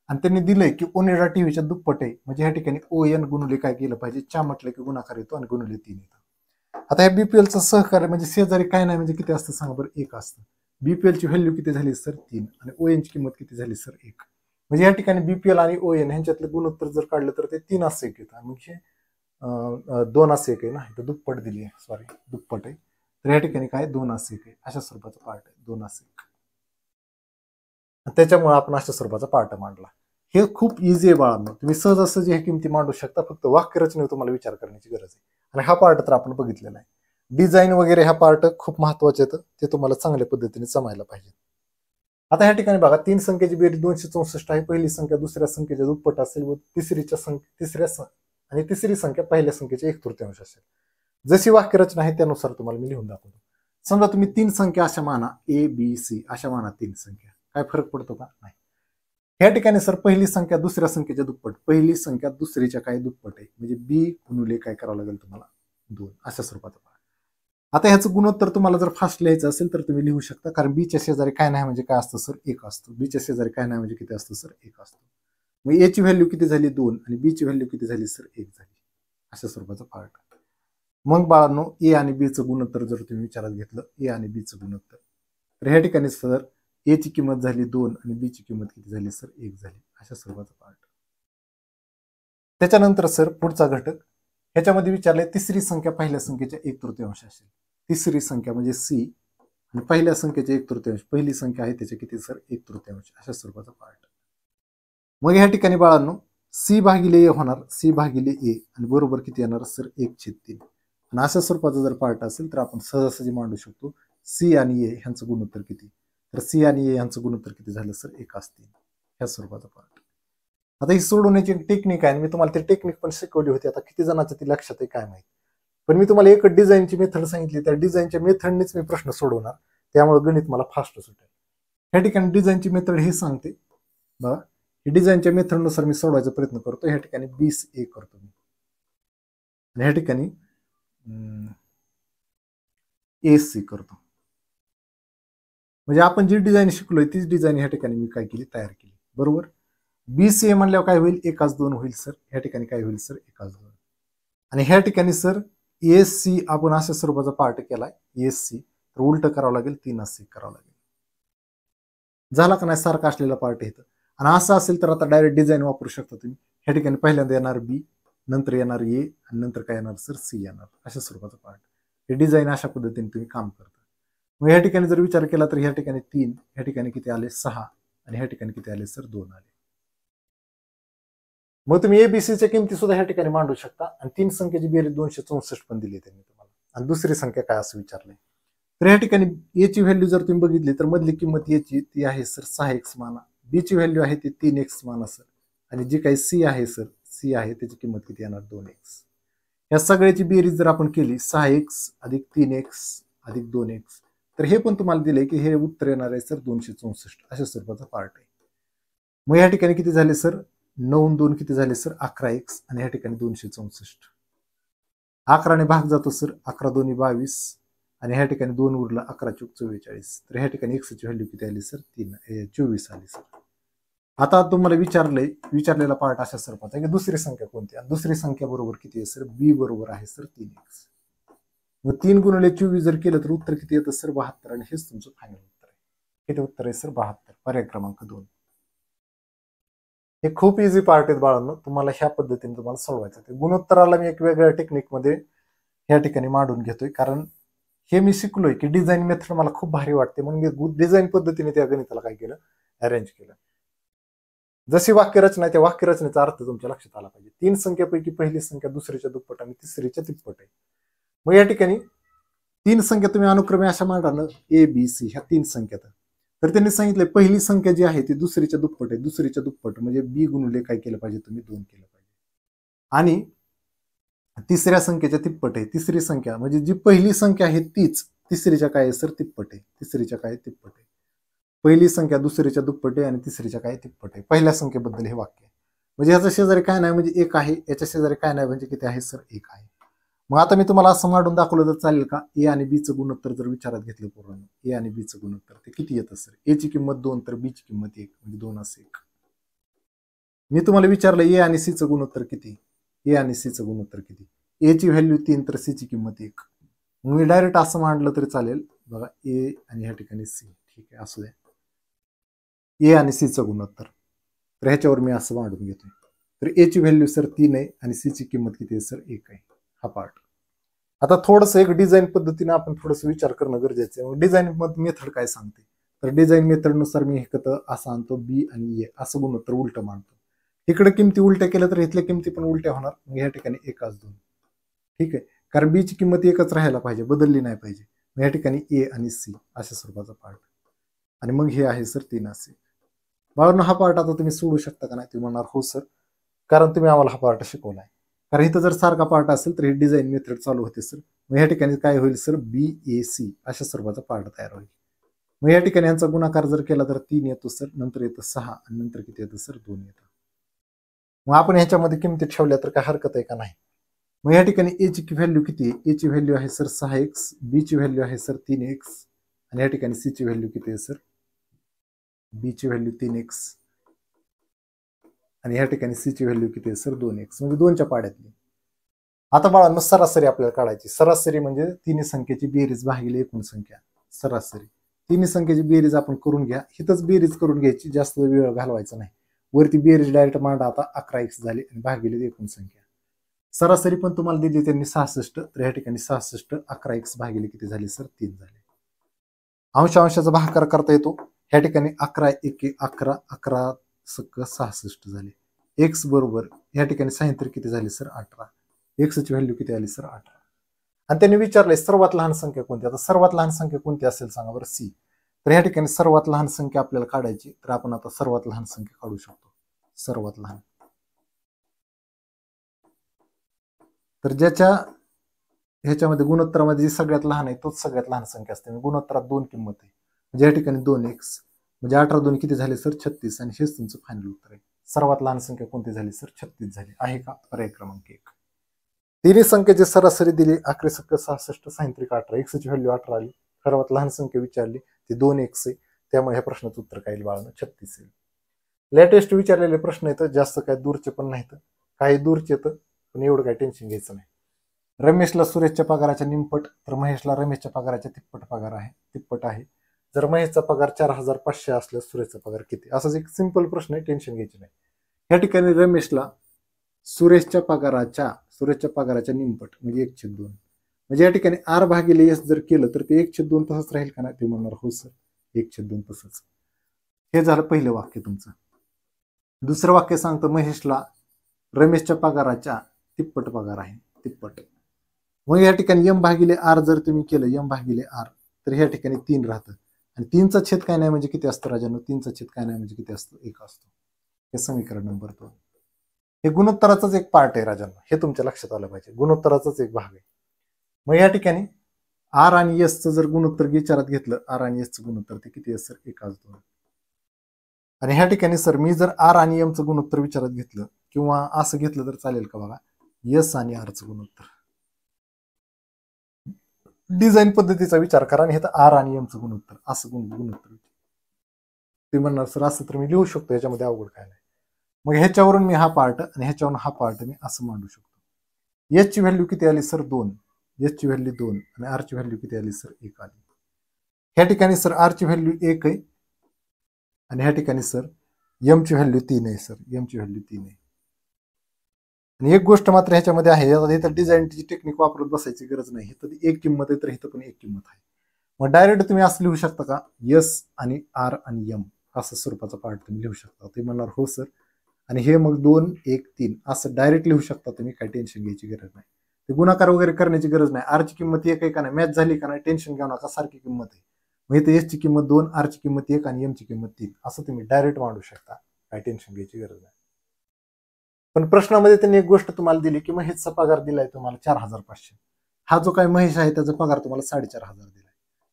आणि त्यांनी दिलंय की ओनिडा टीव्हीच्या दुप्पट आहे, म्हणजे ह्या ठिकाणी ओएन गुणुले काय केलं पाहिजे, च्या म्हटलं की गुणाकार येतो आणि गुणुले 3 येतं. आता या बीपीएलचं सहकार्य म्हणजे शेजारी काय नाही म्हणजे किती असतं सांगा बरं 1 असतं. बीपीएलची व्हॅल्यू किती झाली सर 3 आणि ओएनची किंमत किती झाली सर 1. म्हणजे या ठिकाणी बीपीएल आणि ओएन ह्यांच्यातलं गुणोत्तर जर काढलं तर ते 3 असं 1 येतं, मग हे 2 असं 1 आहे ना, इथं दुप्पट दिली आहे, सॉरी दुप्पट आहे. तर या ठिकाणी काय 2 असं 1 आहे, अशा स्वरूपाचा पार्ट आहे 2 असं 1. त्याच्यामुळे आपण अशा स्वरूपाचा पार्ट मांडला. हे खूप इझी आहे बाळांनो, तुम्ही सहजासहजी हे किमती मांडू शकता, फक्त वाक्यरचनेवर तुम्हाला विचार करण्याची गरज आहे. आणि हा पार्ट तर आपण बघितलेला आहे. डिझाईन वगैरे हा पार्ट खूप महत्वाचे येतं, ते तुम्हाला चांगल्या पद्धतीने जमायला पाहिजे. आता ह्या ठिकाणी बघा 3 संख्येची बेरीज 264 आहे. पहिली संख्या दुसऱ्या संख्येच्या दुप्पट असेल व तिसरी संख्या पहिल्या संख्येच्या 1/3 असेल. जशी वाक्यरचना आहे त्यानुसार तुम्हाला मी लिहून दाखवतो. समजा तुम्ही 3 संख्या अशा माना, ए बी सी अशा माना 3 संख्या, काय फरक पडतो का नाही. ह्या ठिकाणी सर पहिली संख्या दुसऱ्या संख्येच्या दुप्पट, पहिली संख्या दुसरीच्या काय दुप्पट आहे, म्हणजे बी गुणुले काय करावं लागेल तुम्हाला 2 अशा स्वरूपाचा. आता ह्याचं गुणोत्तर तुम्हाला जर फास्ट लिहायचं असेल तर तुम्ही लिहू शकता, कारण बीच्या शेजारी काय नाही म्हणजे काय असतं सर 1 असतो. बीच्या शेजारी काय नाही म्हणजे किती असतं सर 1 असतो. मग ए ची व्हॅल्यू किती झाली 2 आणि बी ची व्हॅल्यू किती झाली सर 1 झाली, अशा स्वरूपाचा पार्ट. मग बाळांनो ए आणि बी चं गुणोत्तर जर तुम्ही विचारात घेतलं, ए आणि बी चं गुणोत्तर, तर ह्या ठिकाणी सर ए ची किंमत झाली 2 आणि बी ची किंमत किती झाली सर 1 झाली, अशा स्वरूपाचा पार्ट. त्याच्यानंतर सर पुढचा घटक ह्याच्यामध्ये विचारले तिसरी संख्या पहिल्या संख्येच्या 1/3 असेल. तिसरी संख्या म्हणजे सी आणि पहिल्या संख्येचे 1/3, पहिली संख्या आहे त्याचे किती सर 1/3 अशा स्वरूपाचा पार्ट. मग ह्या ठिकाणी बाळांनो सी भागिले ए होणार, सी भागिले ए आणि बरोबर किती येणार सर 1/3. आणि अशा स्वरूपाचा जर पार्ट असेल तर आपण सहजासहजी मांडू शकतो सी आणि ए ह्यांचं गुणोत्तर किती, तर सी आणि ए ह्यांचं गुणोत्तर किती झालं सर 1 असतील, ह्या स्वरूपाचा पार्ट. आता ही सोडवण्याची टेक्निक आहे, मी तुम्हाला ती टेक्निक पण शिकवली होती. आता किती जणांच्या ती लक्षात आहे काय माहिती. पण मी तुम्हाला एक डिझाईनची मेथड सांगितली, त्या डिझाईनच्या मेथडनेच मी प्रश्न सोडवणार, त्यामुळे गणित मला फास्ट सुटेल. ह्या ठिकाणी डिझाईनची मेथड हे सांगते बघा, डिझाईनच्या मेथडनुसार मी सोडवायचा प्रयत्न करतो. ह्या ठिकाणी 20A करतो मी, आणि ह्या ठिकाणी AC करतो. म्हणजे आपण जी डिझाईन शिकलोय तीच डिझाईन ह्या ठिकाणी मी काय केली, तयार केली. बरोबर. BCA म्हणल्यावर काय होईल, 1:2 होईल सर. ह्या ठिकाणी काय होईल सर, 1:2. आणि ह्या ठिकाणी सर ESC आपण अशा स्वरूपाचा पार्ट केलाय, ESC तर उलट करावं लागेल, 3AC करावं लागेल. झाला का नाही सारखा असलेला पार्ट येतं. आणि असं असेल तर आता डायरेक्ट डिझाईन वापरू शकता तुम्ही. ह्या ठिकाणी पहिल्यांदा येणार B, नंतर येणार A, आणि नंतर काय येणार सर, C येणार. अशा स्वरूपाचा पार्ट. हे डिझाईन अशा पद्धतीने तुम्ही काम करता. मग ह्या ठिकाणी जर विचार केला तर ह्या ठिकाणी 3, ह्या ठिकाणी किती आले 6, आणि ह्या ठिकाणी किती आले सर, 2 आले. मग तुम्ही ABCच्या किमती सुद्धा ह्या ठिकाणी मांडू शकता. आणि 3 संख्येची बेरीज 264 पण दिली त्यांनी तुम्हाला. आणि दुसरी संख्या काय असं विचारलंय. तर ह्या ठिकाणी A ची व्हॅल्यू जर तुम्ही बघितली तर मधली किंमत A ची ती आहे सर 6x माना, B ची व्हॅल्यू आहे ती 3x माना सर, आणि जी काही C आहे सर, C आहे त्याची किंमत किती येणार, 2x. या सगळ्याची बेरीज जर आपण केली 6x अधिक 3x अधिक 2x, तर हे पण तुम्हाला दिलंय की हे उत्तर येणार आहे सर 264. अशा स्वरूपाचा पार्ट आहे. मग या ठिकाणी किती झाले सर, 9 2 किती झाले सर, 11x, आणि ह्या ठिकाणी 264. 11ने भाग जातो सर, 11 2 22, आणि ह्या ठिकाणी 2 उरला, 11 चूक 44. तर ह्या ठिकाणी x ची व्हॅल्यू किती आली सर, 24 आली सर. आता तुम्हाला विचारलेला पार्ट अशा स्वरूपाचा की दुसरी संख्या कोणती, आणि दुसरी संख्या बरोबर किती आहे सर, B बरोबर आहे सर 3x. मग 3 गुणिले 24 जर केलं तर उत्तर किती येतं सर, 72. आणि हेच तुमचं फायनल उत्तर आहे. किती उत्तर आहे सर, 72. पर्याय क्रमांक 2. हे खूप इझी पार्ट आहेत बाळांनो, तुम्हाला ह्या पद्धतीने तुम्हाला सोडवायचं आहे. गुणोत्तराला मी एक वेगळ्या टेक्निकमध्ये ह्या ठिकाणी मांडून घेतोय, कारण हे मी शिकलोय की डिझाईन मेथड मला खूप भारी वाटते, म्हणून मी डिझाईन पद्धतीने त्या गणिताला काय केलं, अरेंज केलं. जशी वाक्यरचना आहे त्या वाक्यरचनेचा अर्थ तुमच्या लक्षात आला पाहिजे. 3 संख्येपैकी पहिली संख्या दुसरीच्या दुप्पट आणि तिसरीच्या तिप्पट आहे. मग या ठिकाणी 3 संख्या तुम्ही अनुक्रमे अशा मांडा ना, ABC ह्या 3 संख्या. तर त्यांनी सांगितलं पहिली संख्या जी आहे ती दुसरीच्या दुप्पट आहे, दुसरीच्या दुप्पट म्हणजे B गुणिले काय केलं पाहिजे तुम्ही, 2 केलं पाहिजे. आणि तिसऱ्या संख्येच्या तिप्पट आहे, तिसरी संख्या म्हणजे जी पहिली संख्या आहे तीच तिसरीच्या काय सर, तिप्पट आहे, तिसरीच्या काय तिप्पट आहे. पहिली संख्या दुसरीच्या दुप्पट आहे आणि तिसरीच्या काय तिप्पट आहे. पहिल्या संख्येबद्दल हे वाक्य. म्हणजे याचा शेजारी काय नाही म्हणजे 1 आहे, याच्या शेजारी काय नाही म्हणजे किती आहे सर, 1 आहे. मग आता मी तुम्हाला असं मांडून दाखवलं तर चालेल का, A आणि B चं गुणोत्तर जर विचारात घेतलं पूर्ण, A आणि B चं गुणोत्तर ते किती येतं सर, A ची किंमत 2 तर B ची किंमत 1, म्हणजे 2 असे 1. मी तुम्हाला विचारलं A आणि C चं गुणोत्तर किती, A आणि C चं गुणोत्तर किती, A ची व्हॅल्यू 3 तर C ची किंमत 1. मग मी डायरेक्ट असं मांडलं तरी चालेल बघा, A आणि ह्या ठिकाणी C, ठीक आहे असू द्या, A आणि C चं गुणोत्तर. तर ह्याच्यावर मी असं मांडून घेतोय. तर A ची व्हॅल्यू सर 3 आहे आणि C ची किंमत किती आहे सर, 1 आहे. हा पार्ट. आता थोडंसं एक डिझाईन पद्धतीने आपण थोडंसं विचार करणं गरजेचं आहे. डिझाईन मेथड काय सांगते, तर डिझाईन मेथडनुसार मी एकत्र असं आणतो, B आणि A असं गुणोत्तर उलट मांडतो. इकडे किमती उलट्या केल्या तर इथल्या किमती पण उलट्या होणार. मग या ठिकाणी 1:2, ठीक आहे, कारण B ची किंमत 1च राहायला पाहिजे, बदलली नाही पाहिजे. मग या ठिकाणी A आणि C अशा स्वरूपाचा पार्ट. आणि मग हे आहे सर 3 असे. बाळांनो हा पार्ट आता तुम्ही सोडू शकता का नाही, तुम्ही म्हणणार हो सर, कारण तुम्ही आम्हाला हा पार्ट शिकवलाय. कारण इथं जर सारखा पार्ट असेल तर ही डिझाईन मेथड चालू होते सर. मग या ठिकाणी काय होईल सर, BAC अशा स्वरूपाचा पार्ट तयार होईल. मग या ठिकाणी यांचा गुणाकार जर केला तर 3 येतो सर, नंतर येतं 6, आणि नंतर किती येतं सर, 2 येतं. मग आपण ह्याच्यामध्ये किमती ठेवल्या तर काय हरकत आहे का नाही. मग या ठिकाणी A ची व्हॅल्यू किती आहे, A ची व्हॅल्यू आहे सर 6x, B ची व्हॅल्यू आहे सर 3x, आणि या ठिकाणी C ची व्हॅल्यू किती आहे सर, B ची व्हॅल्यू 3x, आणि ह्या ठिकाणी C ची व्हॅल्यू किती आहे सर, 2x, म्हणजे 2च्या पाड्यातली. आता बाळांनो सरासरी आपल्याला काढायची. सरासरी म्हणजे तिन्ही संख्येची बेरीज भागिले एकूण संख्या, सरासरी. तिन्ही संख्येची बेरीज आपण करून घ्या. हिथंच बेरीज करून घ्यायची, जास्त वेळ घालवायचा नाही. वरती बेरीज डायरेक्ट मांडा. आता 11x झाली आणि भागिले एकूण संख्या. सरासरी पण तुम्हाला दिली त्यांनी 66, तर या ठिकाणी 66 11x भागिले किती झाले सर, 3 झाले. अंशाचा भागाकार करता येतो. ह्या ठिकाणी 11 1 11, 11 सक 66 झाले. x बरोबर ह्या ठिकाणी 76 किती झाली सर, 18. x ची व्हॅल्यू किती आली सर, 18. आणि त्यांनी विचारलंय सर्वात लहान संख्या कोणती. आता सर्वात लहान संख्या कोणती असेल सांगा बरं, C. तर ह्या ठिकाणी सर्वात लहान संख्या आपल्याला काढायची, तर आपण आता सर्वात लहान संख्या काढू शकतो. सर्वात लहान, तर ज्याच्या ह्याच्यामध्ये गुणोत्तरामध्ये जी सगळ्यात लहान आहे तोच सगळ्यात लहान संख्या असते. गुणोत्तरात 2 किंमत आहे, म्हणजे या ठिकाणी 2x, म्हणजे 18 2 किती झाले सर 36, आणि हेच तुमचं फायनल उत्तर आहे. सर्वात लहान संख्या कोणती झाली सर 36 झाली आहे का? पर्याय क्रमांक 1. तिन्ही संख्येची सरासरी दिली 11×66 6×18, x ची व्हॅल्यू 18 आली. सर्वात लहान संख्या विचारली ती 2x आहे, त्यामुळे ह्या प्रश्नाचं उत्तर काय बाळांनो 36 येईल. लेटेस्ट विचारलेले प्रश्न येतं, जास्त काय दूरचे पण नाहीत, काही दूरचे येतं, पण एवढं काही टेन्शन घ्यायचं नाही. रमेशला सुरेशच्या पगाराच्या निमपट, तर महेशला रमेशच्या पगाराच्या तिप्पट आहे. जर महेशचा पगार 4,500 असल्यास सुरेशचा पगार किती? असाच एक सिंपल प्रश्न आहे, टेन्शन घ्यायचे नाही. या ठिकाणी रमेशला सुरेशच्या पगाराच्या निमपट म्हणजे 1/2, म्हणजे या ठिकाणी R/S जर केलं तर ते 1/2 तसंच राहील का? नाही, ते म्हणणार हो सर 1/2 तसंच. हे झालं पहिलं वाक्य तुमचं. दुसरं वाक्य सांगतं महेशला रमेशच्या पगाराच्या तिप्पट पगार आहे, तिप्पट. मग या ठिकाणी M/R जर तुम्ही केलं M/R, तर ह्या ठिकाणी 3 राहतं, आणि 3चा छेद काय नाही म्हणजे किती असतं राजांनो? 3चा छेद काय नाही म्हणजे किती असतं? 1 असतो. हे समीकरण नंबर 2. हे गुणोत्तराचाच एक पार्ट आहे राजांनो, हे तुमच्या लक्षात आलं पाहिजे, गुणोत्तराचाच एक भाग आहे. मग या ठिकाणी R आणि S चं जर गुणोत्तर विचारात घेतलं, R आणि S चं गुणोत्तर ते किती आहे सर? 1/2. आणि ह्या ठिकाणी सर मी जर R आणि M चं गुणोत्तर विचारात घेतलं, किंवा असं घेतलं तर चालेल का? बघा, S आणि R चं गुणोत्तर, डिझाईन पद्धतीचा विचार करा, आणि हे तर R आणि M चं गुणोत्तर, असं गुणोत्तर ते म्हणणार सर असं तर मी लिहू शकतो, याच्यामध्ये अवघड काय नाही. मग ह्याच्यावरून मी हा पार्ट आणि ह्याच्यावरून हा पार्ट मी असं मांडू शकतो. S ची व्हॅल्यू किती आली सर? 2. S ची व्हॅल्यू 2 आणि R ची व्हॅल्यू किती आली सर? 1 आली. ह्या ठिकाणी सर R ची व्हॅल्यू 1 आहे, आणि ह्या ठिकाणी सर M ची व्हॅल्यू 3 आहे सर, M ची व्हॅल्यू 3 आहे. आणि एक गोष्ट मात्र ह्याच्यामध्ये आहे, इथं डिझाईनची टेक्निक वापरत बसायची गरज नाही. इथं एक किंमत आहे तर इथं पण एक किंमत आहे. मग डायरेक्ट तुम्ही असं लिहू शकता का? S आणि R आणि M असं स्वरूपाचा पार्ट तुम्ही लिहू शकता. ते म्हणणार हो सर, आणि हे मग 2 1 3 असं डायरेक्ट लिहू शकता तुम्ही, काही टेन्शन घ्यायची गरज नाही. ते गुणाकार वगैरे करण्याची गरज नाही. R ची किंमत 1 आहे का नाही, मॅच झाली का नाही, टेन्शन घेऊ नका, सारखी किंमत आहे. मग इथे S ची किंमत 2, R ची किंमत 1 आणि M ची किंमत 3 असं तुम्ही डायरेक्ट मांडू शकता, काही टेन्शन घ्यायची गरज नाही. पण प्रश्नामध्ये त्यांनी एक गोष्ट तुम्हाला दिली की महेशचा पगार दिलाय तुम्हाला 4,500. हा जो काही महेश आहे त्याचा पगार तुम्हाला 4,500 दिलाय.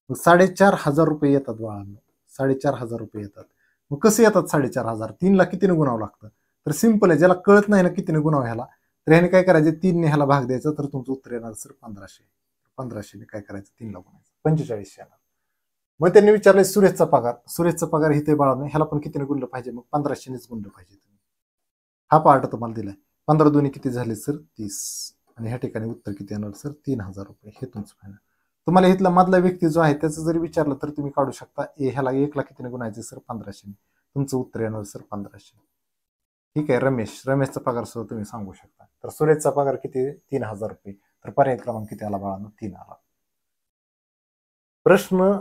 मग 4,500 रुपये येतात बाळांनो, 4,500 रुपये येतात. मग कसे येतात 4,500? 3 ला कितीने गुणावं लागतं? तर सिंपल आहे, ज्याला कळत नाही ना कितीने गुणावं ह्याला, तर ह्याने काय करायचं, 3 ने ह्याला भाग द्यायचा, तर तुमचं उत्तर येणार सर 1500. 1500 ने काय करायचं, 3 ला गुणायचं, 4500 येणार. मग त्यांनी विचारलंय सुरेशचा पगार इथे बाळांनो, ह्याला पण कितीने गुणलं पाहिजे? मग 1500 नेच गुणलं पाहिजे. हा पार्ट तुम्हाला दिलाय. 15 दुनी किती झाले सर? 30. आणि ह्या ठिकाणी उत्तर किती येणार सर? 3,000 रुपये. हे तुमचं फायनल. तुम्हाला इथला मधला व्यक्ती जो आहे त्याचं जरी विचारलं तर तुम्ही काढू शकता. ह्याला 1 ला कितीने गुणायचे सर? 1500. तुमचं उत्तर येणार सर 1500. ठीक आहे. रमेशचा पगार सुद्धा तुम्ही सांगू शकता. तर सुरेशचा पगार किती? 3,000 रुपये. तर पर्याय क्रमांक किती आला बाळांनो? 3 आला. प्रश्न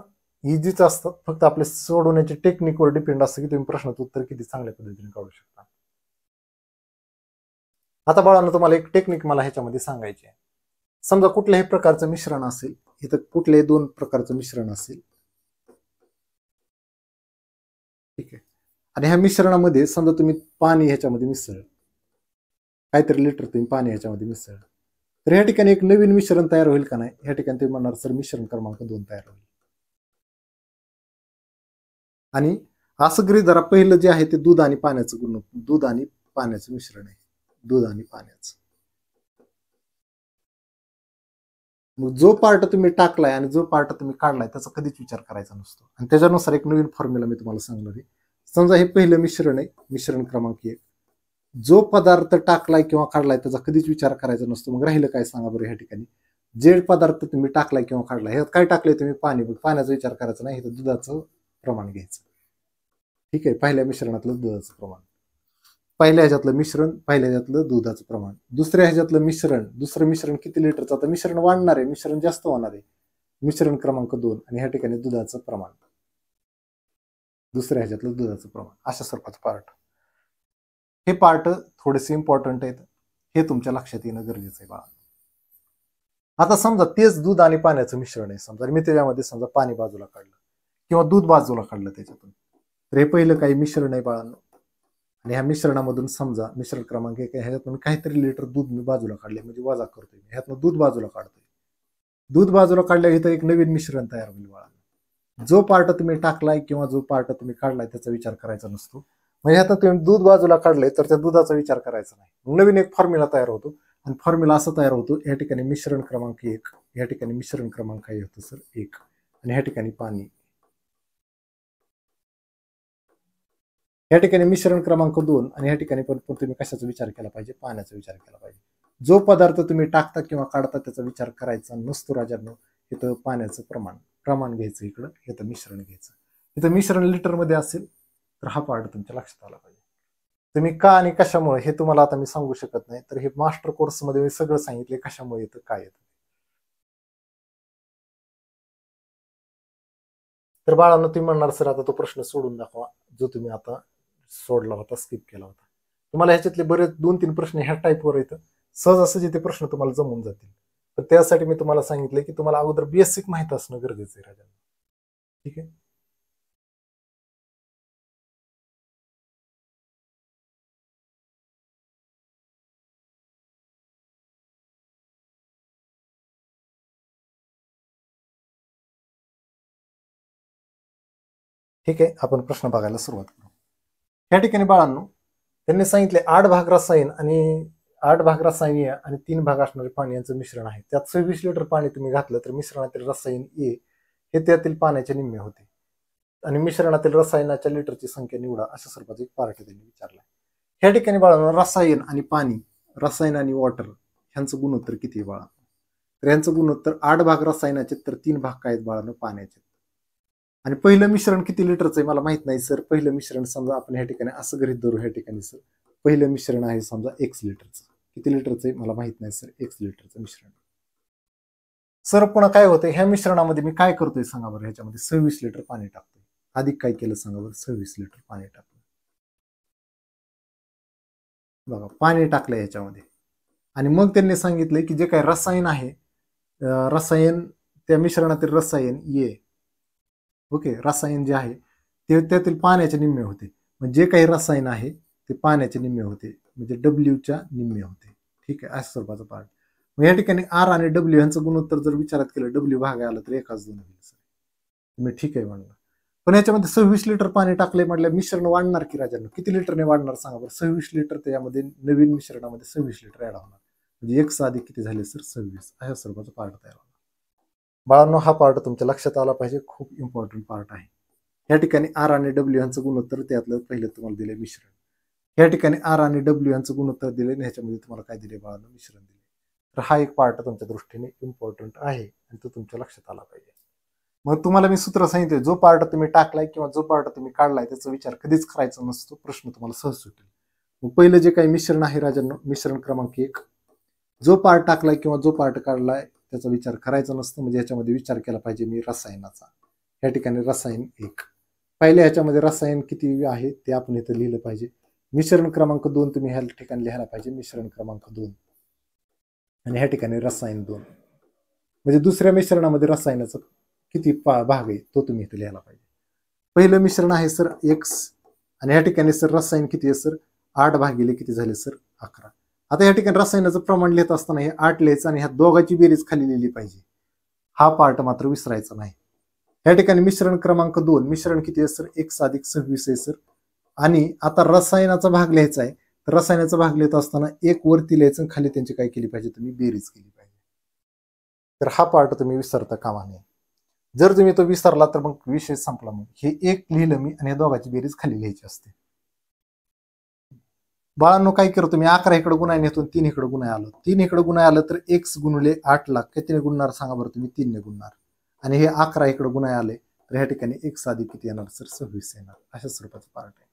इझीच असतात, फक्त आपले सोडवण्याची टेक्निकवर डिपेंड असतं की तुम्ही प्रश्नाचं उत्तर किती चांगल्या पद्धतीने काढू शकता. आता बाळांनो तुम्हाला एक टेक्निक मला ह्याच्यामध्ये सांगायची आहे. समजा कुठल्याही प्रकारचं मिश्रण असेल, इथं कुठल्याही 2 प्रकारचं मिश्रण असेल, ठीक आहे, आणि ह्या मिश्रणामध्ये समजा तुम्ही पाणी ह्याच्यामध्ये मिसळलं, काहीतरी लिटर तुम्ही पाणी ह्याच्यामध्ये मिसळलं, तर ह्या ठिकाणी एक नवीन मिश्रण तयार होईल का नाही? ह्या ठिकाणी तुम्ही म्हणणार सर मिश्रण क्रमांक 2 तयार होईल. आणि असं गृहीत धरा पहिलं जे आहे ते दूध आणि पाण्याचं दूध आणि पाण्याचं मिश्रण आहे, दूध आणि पाण्याचं. मग जो पार्ट तुम्ही टाकलाय आणि जो पार्ट तुम्ही काढलाय त्याचा कधीच विचार करायचा नसतो. आणि त्याच्यानुसार एक नवीन फॉर्म्युला मी तुम्हाला सांगणार आहे. समजा हे पहिलं मिश्रण आहे, मिश्रण क्रमांक 1. जो पदार्थ टाकलाय किंवा काढलाय त्याचा कधीच विचार करायचा नसतो. मग राहिलं काय सांगा बरं ह्या ठिकाणी? जे पदार्थ तुम्ही टाकलाय किंवा काढलाय, ह्यात काय टाकलंय तुम्ही? पाणी. पाण्याचा विचार करायचा नाही, इथं दुधाचं प्रमाण घ्यायचं. ठीक आहे, पहिल्या मिश्रणातलं दुधाचं प्रमाण, पहिल्या ह्याच्यातलं मिश्रण, पहिल्या ह्याच्यातलं दुधाचं प्रमाण, दुसऱ्या ह्याच्यातलं मिश्रण, दुसरं मिश्रण किती लिटरचं? आता मिश्रण वाढणार आहे, मिश्रण जास्त होणार आहे, मिश्रण क्रमांक 2, आणि ह्या ठिकाणी दुधाचं प्रमाण, दुसऱ्या ह्याच्यातलं दुधाचं प्रमाण, अशा स्वरूपाचं पार्ट. हे पार्ट थोडेसे इम्पॉर्टंट आहेत, हे तुमच्या लक्षात येणं गरजेचं आहे बाळा. आता समजा तेच दूध आणि पाण्याचं मिश्रण आहे, समजा मी त्याच्यामध्ये समजा पाणी बाजूला काढलं किंवा दूध बाजूला काढलं त्याच्यातून, तर हे पहिलं काही मिश्रण आहे बाळांनो, आणि ह्या मिश्रणामधून समजा मिश्रण क्रमांक 1 ह्याच्यातून काहीतरी लिटर दूध मी बाजूला काढले, म्हणजे वजा करतोय, ह्यातनं दूध बाजूला काढतोय, दूध बाजूला काढल्यावर इथं एक नवीन मिश्रण तयार होईल बाळांनो. जो पार्ट तुम्ही टाकलाय किंवा जो पार्ट तुम्ही काढलाय त्याचा विचार करायचा नसतो. म्हणजे आता तुम्ही दूध बाजूला काढलंय तर त्या दुधाचा विचार करायचा नाही. नवीन एक फॉर्म्युला तयार होतो आणि फॉर्म्युला असा तयार होतो, या ठिकाणी मिश्रण क्रमांक 1, या ठिकाणी मिश्रण क्रमांक काय होतं सर 1, आणि ह्या ठिकाणी पाणी, या ठिकाणी मिश्रण क्रमांक 2, आणि या ठिकाणी पण तुम्ही कशाचा विचार केला पाहिजे, पाण्याचा विचार केला पाहिजे. जो पदार्थ तुम्ही टाकता किंवा काढता त्याचा विचार करायचा नसतो राजांनो. इथं पाण्याचं प्रमाण घ्यायचं, इकडं इथं मिश्रण घ्यायचं. इथं मिश्रण लिटरमध्ये असेल तर हा पार्ट तुमच्या लक्षात आला पाहिजे. तुम्ही का आणि कशामुळे हे तुम्हाला आता मी सांगू शकत नाही, तर हे मास्टर कोर्समध्ये मी सगळं सांगितले कशामुळे येतं काय येतं. तर बाळांनो तुम्ही म्हणणार सर आता तो प्रश्न सोडून दाखवा जो तुम्ही आता सोडला होता, स्किप केला होता. तुम्हाला ह्याच्यातले बरेच 2-3 प्रश्न ह्या टाईपवर येतं, सहजासहजी ते प्रश्न तुम्हाला जमून जातील. तर त्यासाठी मी तुम्हाला सांगितलं की तुम्हाला अगोदर बेसिक माहित असणं गरजेचं आहे राजा. ठीक आहे. ठीक आहे, आपण प्रश्न बघायला सुरुवात करू. या ठिकाणी बाळांनो त्यांनी सांगितले 8 भाग रसायन आणि 8 भाग रसायनीय आणि 3 भाग असणारे पाणी यांचं मिश्रण आहे. त्यात 26 लिटर पाणी तुम्ही घातलं तर मिश्रणातील रसायन ए हे त्यातील पाण्याचे निम्मे होते आणि मिश्रणातील रसायनाच्या लिटरची संख्या निवडा, अशा स्वरूपाचा एक पार्ट त्यांनी विचारला. या ठिकाणी बाळांनो रसायन आणि पाणी, रसायन आणि वॉटर ह्यांचं गुणोत्तर किती आहे बाळा? तर यांचं गुणोत्तर 8 भाग रसायनाचे तर 3 भाग काय आहेत बाळांनो पाण्याचे. आणि पहिलं मिश्रण किती लिटरचं आहे मला माहित नाही सर. पहिलं मिश्रण समजा आपण ह्या ठिकाणी असं गृहीत धरू, ह्या ठिकाणी सर पहिलं मिश्रण आहे समजा x लिटरचं. किती लिटरचं आहे मला माहित नाही सर, x लिटरचं मिश्रण. सर पुन्हा काय होतं ह्या मिश्रणामध्ये मी काय करतोय सांगा बरं, ह्याच्यामध्ये 26 लिटर पाणी टाकतोय. अधिक काय केलं सांगा बरं, 26 लिटर पाणी टाकलं. बघा पाणी टाकलं याच्यामध्ये आणि मग त्यांनी सांगितलंय की जे काही रसायन आहे, रसायन त्या मिश्रणातील रसायन ये, ओके, रसायन जे आहे ते त्यातील पाण्याचे निम्मे होते. म्हणजे जे काही रसायन आहे ते पाण्याचे निम्मे होते, म्हणजे डब्ल्यूच्या निम्मे होते. ठीक आहे, अशा स्वरूपाचा पार्ट. मग या ठिकाणी आर आणि डब्ल्यू यांचं गुणोत्तर जर विचारात केलं, डब्ल्यू भाग आलं तर एकाच दोन होईल सर. तुम्ही ठीक आहे म्हणलं. पण याच्यामध्ये 26 लिटर पाणी टाकले म्हटलं मिश्रण वाढणार की राजांना? किती लिटरने वाढणार सांगा बरं? 26 लिटर त्याच्यामध्ये नवीन मिश्रणामध्ये 26 लिटर ऍड होणार, म्हणजे 1 अधिक किती झाले सर 26. अशा स्वरूपाचा पार्ट तयार होणार. बाळांनो हा पार्ट तुमच्या लक्षात आला पाहिजे, खूप इम्पॉर्टंट पार्ट आहे. या ठिकाणी आर आणि डब्ल्यू यांचं गुणोत्तर त्यातलं पहिलं तुम्हाला दिले मिश्रण. या ठिकाणी आर आणि डब्ल्यू यांचं गुणोत्तर दिले आणि ह्याच्यामध्ये तुम्हाला काय दिले बाळांनो? मिश्रण दिले. तर हा एक पार्ट तुमच्या दृष्टीने इम्पॉर्टंट आहे आणि तो तुमच्या लक्षात आला पाहिजे. मग तुम्हाला मी सूत्र सांगितले, जो पार्ट तुम्ही टाकलाय किंवा जो पार्ट तुम्ही काढलाय त्याचा विचार कधीच करायचा नसतो, प्रश्न तुम्हाला सहज सुटेल. मग पहिलं जे काही मिश्रण आहे राजांनो, मिश्रण क्रमांक 1, जो पार्ट टाकलाय किंवा जो पार्ट काढलाय त्याचा विचार करायचा नसतो, म्हणजे ह्याच्यामध्ये विचार केला पाहिजे मी रसायनाचा. या ठिकाणी रसायन 1, पहिल्या ह्याच्यामध्ये रसायन किती आहे ते आपण इथं लिहिलं पाहिजे. मिश्रण क्रमांक 2 तुम्ही ह्या ठिकाणी लिहायला पाहिजे, मिश्रण क्रमांक 2, आणि ह्या ठिकाणी रसायन 2, म्हणजे दुसऱ्या मिश्रणामध्ये रसायनाचा किती भाग आहे तो तुम्ही इथे लिहायला पाहिजे. पहिलं मिश्रण आहे सर x, आणि ह्या ठिकाणी सर रसायन किती आहे सर 8 भागिले किती झाले सर 11. आता या ठिकाणी रसायनाचं प्रमाण लिहित असताना हे 8 लिहायचं आणि ह्या दोघांची बेरीज खाली लिहिली पाहिजे. हा पार्ट मात्र विसरायचा नाही. या ठिकाणी मिश्रण क्रमांक 2, मिश्रण किती आहे सर 1 अधिक 26 आहे सर. आणि आता रसायनाचा भाग लिहायचा आहे, तर रसायनाचा भाग लिहित असताना 1 वरती लिहायचं, खाली त्यांची काय केली पाहिजे तुम्ही बेरीज केली पाहिजे. तर हा पार्ट तुम्ही विसरता कामा नये. जर तुम्ही तो विसरला तर मग विषय संपला. मग हे 1 लिहिलं मी आणि या दोघांची बेरीज खाली लिहायची असते. बाळांनो काय करतो मी 11 इकडे गुणाय नेतो, 3 इकडे गुणाय आलं. 3 इकडे गुणाय आलं तर x गुणले 8 लाख कितीने गुणणार सांगा बरं तुम्ही? 3 ने गुणणार. आणि हे 11 इकडे गुणाय आले तर ह्या ठिकाणी 1 अधिक किती येणार सर 26 येणार. अशा स्वरूपाचं पार्ट आहे.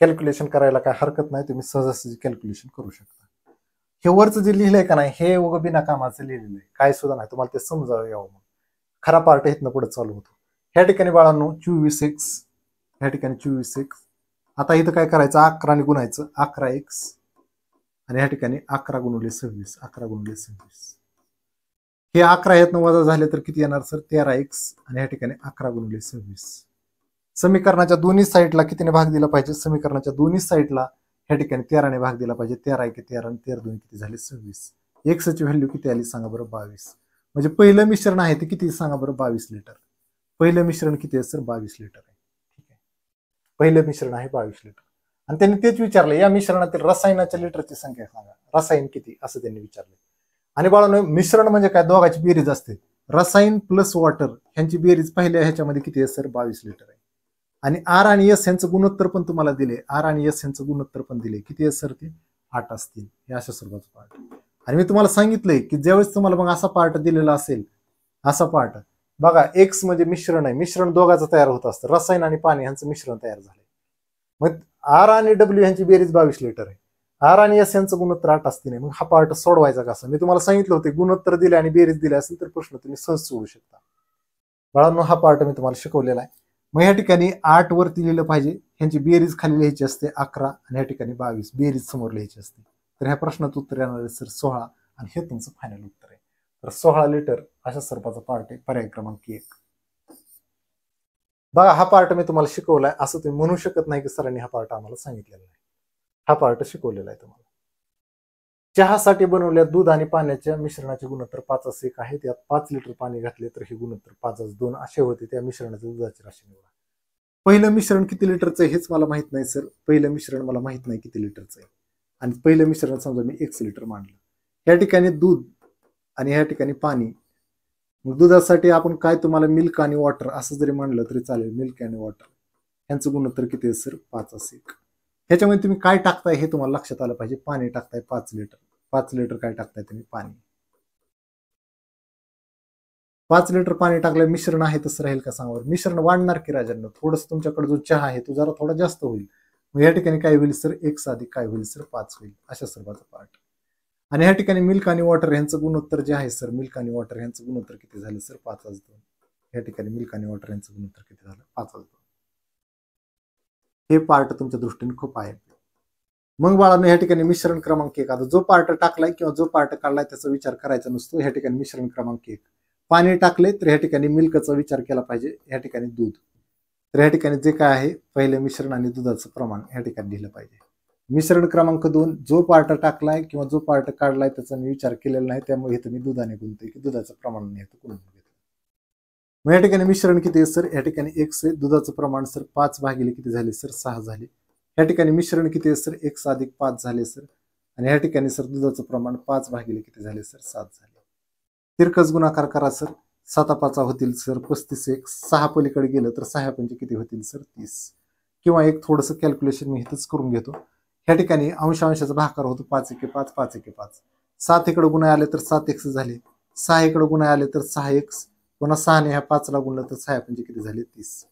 कॅल्क्युलेशन करायला काय हरकत नाही, तुम्ही सहजासहजी कॅल्क्युलेशन करू शकता. हे वरचं जे लिहिलंय का नाही हे उगं बिना कामाचं लिहिलेलं आहे, काय सुद्धा नाही. तुम्हाला ते समजावं यावं म्हणून खरा पार्ट इथनं पुढे चालू होतो. ह्या ठिकाणी बाळांनो 24x, ह्या ठिकाणी 24x. आता इथं काय करायचं 11 ने गुणायचं, 11x, आणि ह्या ठिकाणी 11 गुणिले 26, 11 गुणिले 26. हे 11 यातनं वजा झाले तर किती येणार सर 13x, आणि ह्या ठिकाणी 11 गुणिले 26. समीकरणाच्या दोन्ही साईडला कितीने भाग दिला पाहिजे? समीकरणाच्या दोन्ही साईडला ह्या ठिकाणी 13 ने भाग दिला पाहिजे. 13 1 13 आणि 13 2 किती झाले 26. x ची व्हॅल्यू किती आली सांगा बरं 22. म्हणजे पहिलं मिश्रण आहे ते किती सांगा बरं, 22 लिटर. पहिलं मिश्रण किती आहे सर, 22 लिटर आहे. ठीक आहे, पहिलं मिश्रण आहे 22 लिटर. आणि त्यांनी तेच विचारलं, या मिश्रणातील रसायनाच्या लिटरची संख्या सांगा, रसायन किती, असं त्यांनी विचारलं. आणि बाळांनो, मिश्रण म्हणजे काय, दोघांची बेरीज असते. रसायन प्लस वॉटर ह्यांची बेरीज पहिल्या ह्याच्यामध्ये किती आहे सर, 22 लिटर आहे. आणि आर आणि एस यांचं गुणोत्तर पण तुम्हाला दिले, आर आणि एस यांचं गुणोत्तर पण दिले, किती आहे सर, ते 8 असतील. हे अशा स्वरूपाचं पार्ट. आणि मी तुम्हाला सांगितलंय की ज्यावेळेस तुम्हाला मग असा पार्ट दिलेला असेल, असा पार्ट बघा, एक्स म्हणजे मिश्रण आहे, मिश्रण दोघांचं तयार होत असतं, रसायन आणि पाणी यांचं मिश्रण तयार झालंय. मग आर आणि डब्ल्यू यांची बेरीज 22 लिटर आहे, आर आणि एस यांचं गुणोत्तर 8 असते नाही. मग हा पार्ट सोडवायचा कसा, मी तुम्हाला सांगितलं होतं, गुणोत्तर दिले आणि बेरीज दिले असेल तर प्रश्न तुम्ही सहज सोडू शकता. बाळांनो, हा पार्ट मी तुम्हाला शिकवलेला आहे. मग या ठिकाणी 8 वरती लिहिलं पाहिजे, ह्यांची बेरीज खाली लिहायची असते 11 आणि या ठिकाणी 22, बेरीज समोर लिहायची असते. तर ह्या प्रश्नाचं उत्तर येणार आहे सर 16 आणि हे तुमचं फायनल उत्तर आहे. तर 16 लिटर अशा स्वरूपाचा पार्ट आहे, पर्याय क्रमांक 1. बघा, हा पार्ट मी तुम्हाला शिकवलाय, असं तुम्ही म्हणू शकत नाही की सरांनी हा पार्ट आम्हाला सांगितलेला नाही. हा पार्ट शिकवलेला आहे तुम्हाला. चहासाठी बनवलेल्या दूध आणि पाण्याच्या मिश्रणाचे गुणोत्तर 5:1 आहे. त्यात 5 लिटर पाणी घातले तर हे गुणोत्तर 5:2 असे होते. त्या मिश्रणाच्या दुधाची राशी निवडा. पहिलं मिश्रण किती लिटरचं आहे हेच मला माहित नाही सर, पहिलं मिश्रण मला माहित नाही किती लिटरचं आहे. आणि पहिलं मिश्रण समजा मी 1 लिटर मांडलं, या ठिकाणी दूध आणि ह्या ठिकाणी पाणी. मग दुधासाठी आपण काय, तुम्हाला मिल्क आणि वॉटर असं जरी म्हणलं तरी चालेल, मिल्क आणि वॉटर यांचं गुणोत्तर किती आहे सर, 5:1. ह्याच्यामध्ये तुम्ही काय टाकताय हे तुम्हाला लक्षात आलं पाहिजे. पाणी टाकताय 5 लिटर, 5 लिटर काय टाकताय तुम्ही, पाणी. 5 लिटर पाणी टाकलं, मिश्रण आहे तसं राहील का सांगा, मिश्रण वाढणार की राजांना, थोडंसं तुमच्याकडे जो चहा आहे तो जरा थोडा जास्त होईल. मग या ठिकाणी काय होईल सर, 1 अधिक काय होईल सर, 5 होईल. अशा स्वरूपाचा पार्ट. आणि ह्या ठिकाणी मिल्क आणि वॉटर यांचं गुणोत्तर जे आहे सर, मिल्क आणि वॉटर यांचं गुणोत्तर किती झालं सर, 5:2. या ठिकाणी मिल्क आणि वॉटर यांचं गुणोत्तर किती झालं, 5:2. हे पार्ट तुमच्या दृष्टीने खूप आहे. मग बाळांनो, या ठिकाणी मिश्रण क्रमांक 1, आता जो पार्ट टाकलाय किंवा जो पार्ट काढलाय त्याचा विचार करायचा नसतो. या ठिकाणी मिश्रण क्रमांक 1, पाणी टाकले तर या ठिकाणी मिल्कचा विचार केला पाहिजे, या ठिकाणी दूध. तर या ठिकाणी जे काय आहे, पहिले मिश्रण आणि दुधाचं प्रमाण या ठिकाणी दिलं पाहिजे. मिश्रण क्रमांक 2, जो पार्ट टाकलाय किंवा जो पार्ट काढलाय त्याचा मी विचार केलेला नाही, त्यामुळे इथं मी दुधाने गुणतोय की दुधाचं प्रमाण नाही करून घेतो. मग या ठिकाणी मिश्रण किती आहे सर, या ठिकाणी 1 आहे, दुधाचं प्रमाण सर 5 भागिले किती झाले सर, 6 झाले. या ठिकाणी मिश्रण किती आहे सर, 1 अधिक 5 झाले सर. आणि या ठिकाणी सर दुधाचं प्रमाण 5 भागिले किती झाले सर, 7 झाले. तिरकस गुणाकार करा सर, 7 होतील सर 35, 6 पलीकडे गेलं तर 6 पंचे किती होतील सर, 30. किंवा एक थोडंसं कॅल्क्युलेशन मी इथंच करून घेतो. या ठिकाणी अंशांशाचा भागाकार होतो 5×1=5, 5×1=5. 7 इकडे गुन्हे आले तर 7x झाले, 6 इकडे गुन्हे आले तर 6x, पुन्हा 6 ने ह्या 5ला गुणलं तर 6 पंचे किती झाले, 30.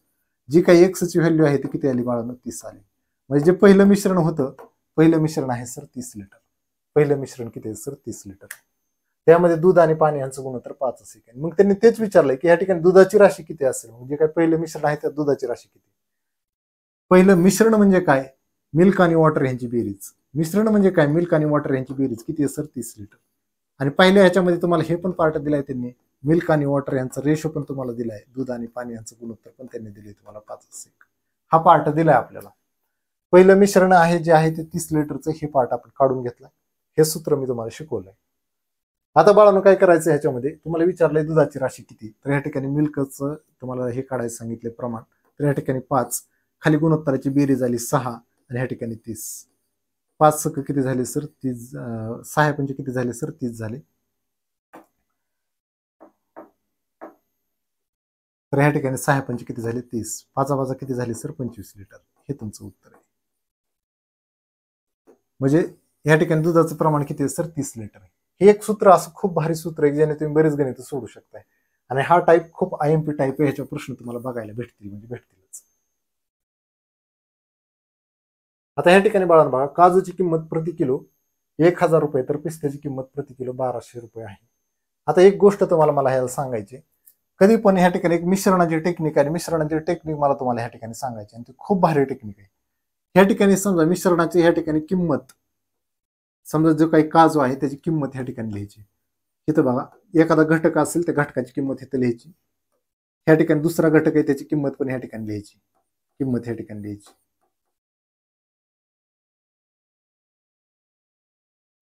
जी काही x ची व्हॅल्यू आहे ती किती आली बाळांनो, 30 आली. म्हणजे जे पहिलं मिश्रण होतं, पहिलं मिश्रण आहे सर 30 लिटर. पहिलं मिश्रण किती आहे सर, 30 लिटर. त्यामध्ये दूध आणि पाणी यांचं गुणोत्तर 5:1. मग त्यांनी तेच विचारलंय की या ठिकाणी दुधाची राशी किती असेल, म्हणजे काय पहिलं मिश्रण आहे त्यात दुधाची राशी किती. पहिलं मिश्रण म्हणजे काय, मिल्क आणि वॉटर यांची बेरीज. मिश्रण म्हणजे काय, मिल्क आणि वॉटर यांची बेरीज किती आहे सर, 30 लिटर. आणि पहिल्या ह्याच्यामध्ये तुम्हाला हे पण पार्ट दिलाय त्यांनी, मिल्क आणि वॉटर यांचा रेशो पण तुम्हाला दिलाय, दूध आणि पाणी यांचं गुणोत्तर पण त्यांनी दिले तुम्हाला 5:1. हा पार्ट दिलाय आपल्याला. पहिलं मिश्रण आहे जे आहे ते 30 लिटरचं, हे पार्ट आपण काढून घेतलाय. हे सूत्र मी तुम्हाला शिकवलंय. आता बाळांनो, काय करायचं ह्याच्यामध्ये, तुम्हाला विचारलंय दुधाची राशी किती, तर या ठिकाणी मिल्कचं तुम्हाला हे काढायचं सांगितलंय प्रमाण. तर या ठिकाणी 5, खाली गुणोत्तराची बेरीज आली 6 आणि या ठिकाणी 30. 5 किती झाले सर, 30. 6 म्हणजे किती झाले सर, 30 झाले. तर या ठिकाणी 6 पंचे किती झाले, 30. 5 किती झाले सर, 25 लिटर. हे तुमचं उत्तर आहे. म्हणजे या ठिकाणी दुधाचं प्रमाण किती आहे सर, 30 लिटर आहे. हे एक सूत्र असं खूप भारी सूत्र आहे ज्याने तुम्ही बरेच गणित सोडू शकताय. आणि हा टाईप खूप IMP टाईप आहे, ह्याच्या प्रश्न तुम्हाला बघायला भेटतील, म्हणजे भेटतीलच. आता या ठिकाणी बाळांनो बघा, काजूची किंमत प्रति किलो 1000 रुपये, तर पिस्त्याची किंमत प्रति किलो 1200 रुपये आहे. आता एक गोष्ट तुम्हाला मला ह्याला सांगायची, कधी पण ह्या ठिकाणी एक मिश्रणाची टेक्निक आहे, मिश्रणाची टेक्निक मला तुम्हाला ह्या ठिकाणी सांगायची, आणि ती खूप भारी टेक्निक आहे. ह्या ठिकाणी समजा मिश्रणाची ह्या ठिकाणी किंमत, समजा जो काही काजू आहे त्याची किंमत ह्या ठिकाणी लिहायची. इथं बघा, एखादा घटक असेल त्या घटकाची किंमत इथं लिहायची. ह्या ठिकाणी दुसरा घटक आहे त्याची किंमत पण ह्या ठिकाणी लिहायची, किंमत ह्या ठिकाणी लिहायची.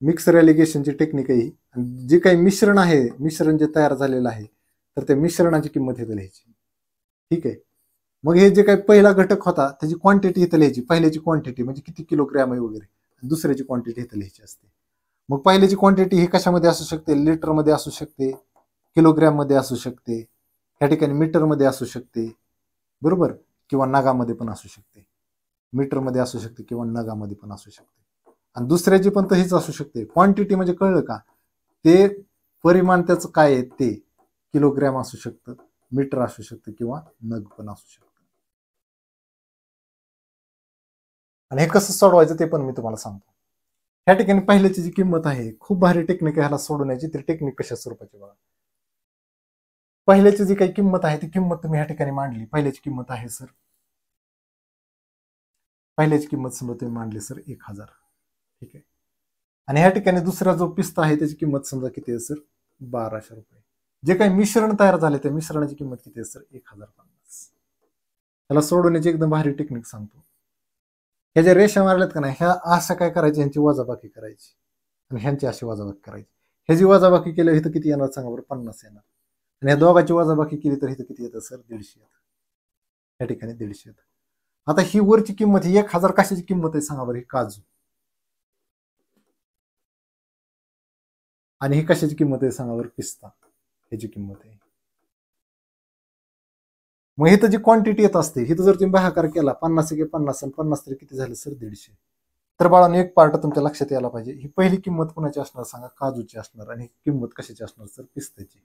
मिक्सर ॲलिगेशनची टेक्निक आहे ही. आणि जे काही मिश्रण आहे, मिश्रण जे तयार झालेलं आहे, तर त्या मिश्रणाची किंमत इथं लिहायची. ठीक आहे. मग हे जे काही पहिला घटक होता त्याची क्वांटिटी इथं लिहायची. पहिल्याची क्वांटिटी म्हणजे किती किलोग्रॅम आहे वगैरे, दुसऱ्याची क्वांटिटी इथं लिहायची असते. मग पहिल्याची क्वांटिटी ही कशामध्ये असू शकते, लिटरमध्ये असू शकते, किलोग्रॅममध्ये असू शकते, ह्या ठिकाणी मीटरमध्ये असू शकते, बरोबर, किंवा नगामध्ये पण असू शकते. मीटरमध्ये असू शकते किंवा नगामध्ये पण असू शकते. आणि दुसऱ्याची पण तशीच असू शकते. क्वांटिटी म्हणजे कळलं का, ते परिमाण त्याचं काय आहे, ते किलोग्रॅम असू शकतं, मीटर असू शकतं किंवा नग पण असू शकतं. आणि हे कसं सोडवायचं ते पण मी तुम्हाला सांगतो. ह्या ठिकाणी पहिल्याची जी किंमत आहे, खूप भारी टेक्निक आहे ह्याला सोडवण्याची. ती टेक्निक कशा स्वरूपाची बघा. पहिल्याची जी काही किंमत आहे ती किंमत तुम्ही ह्या ठिकाणी मांडली. पहिल्याची किंमत आहे सर, पहिल्याची किंमत समजा तुम्ही मांडली सर 1000. ठीक आहे. आणि ह्या ठिकाणी दुसरा जो पिस्ता आहे त्याची किंमत समजा किती आहे सर, 1200 रुपये. जे काही मिश्रण तयार झाले त्या मिश्रणाची किंमत किती आहे सर, 1050. त्याला सोडवण्याची एकदम भारी टेक्निक सांगतो. ह्या ज्या रेषा मारल्यात का नाही, ह्या अशा काय करायची, ह्यांची वजाबाकी करायची आणि ह्यांची अशी वजाबाकी करायची. ह्याची वजाबाकी केल्यावर इथं किती येणार सांगा बरं, 50 येणार. आणि ह्या दोघांची वजाबाकी केली तर इथं किती येतं सर, 150 येतं. या ठिकाणी 150 येतं. आता ही वरची किंमत, ही 1000 कशाची किंमत आहे सांगा बरं, ही काजू. आणि ही कशाची किंमत आहे सांगा बरं, पिस्ता. ह्याची किंमत आहे. मग इथं जी क्वांटिटी येत असते, इथं जर तुम्ही भागाकार केला 50 की 50 आणि 50 तरी किती झालं सर, 150. तर बाळांनो एक पार्ट तुमच्या लक्षात यायला पाहिजे. ही पहिली किंमत कुणाची असणार सांगा, काजूची असणार. आणि ही किंमत कशाची असणार सर, पिस्त्याची.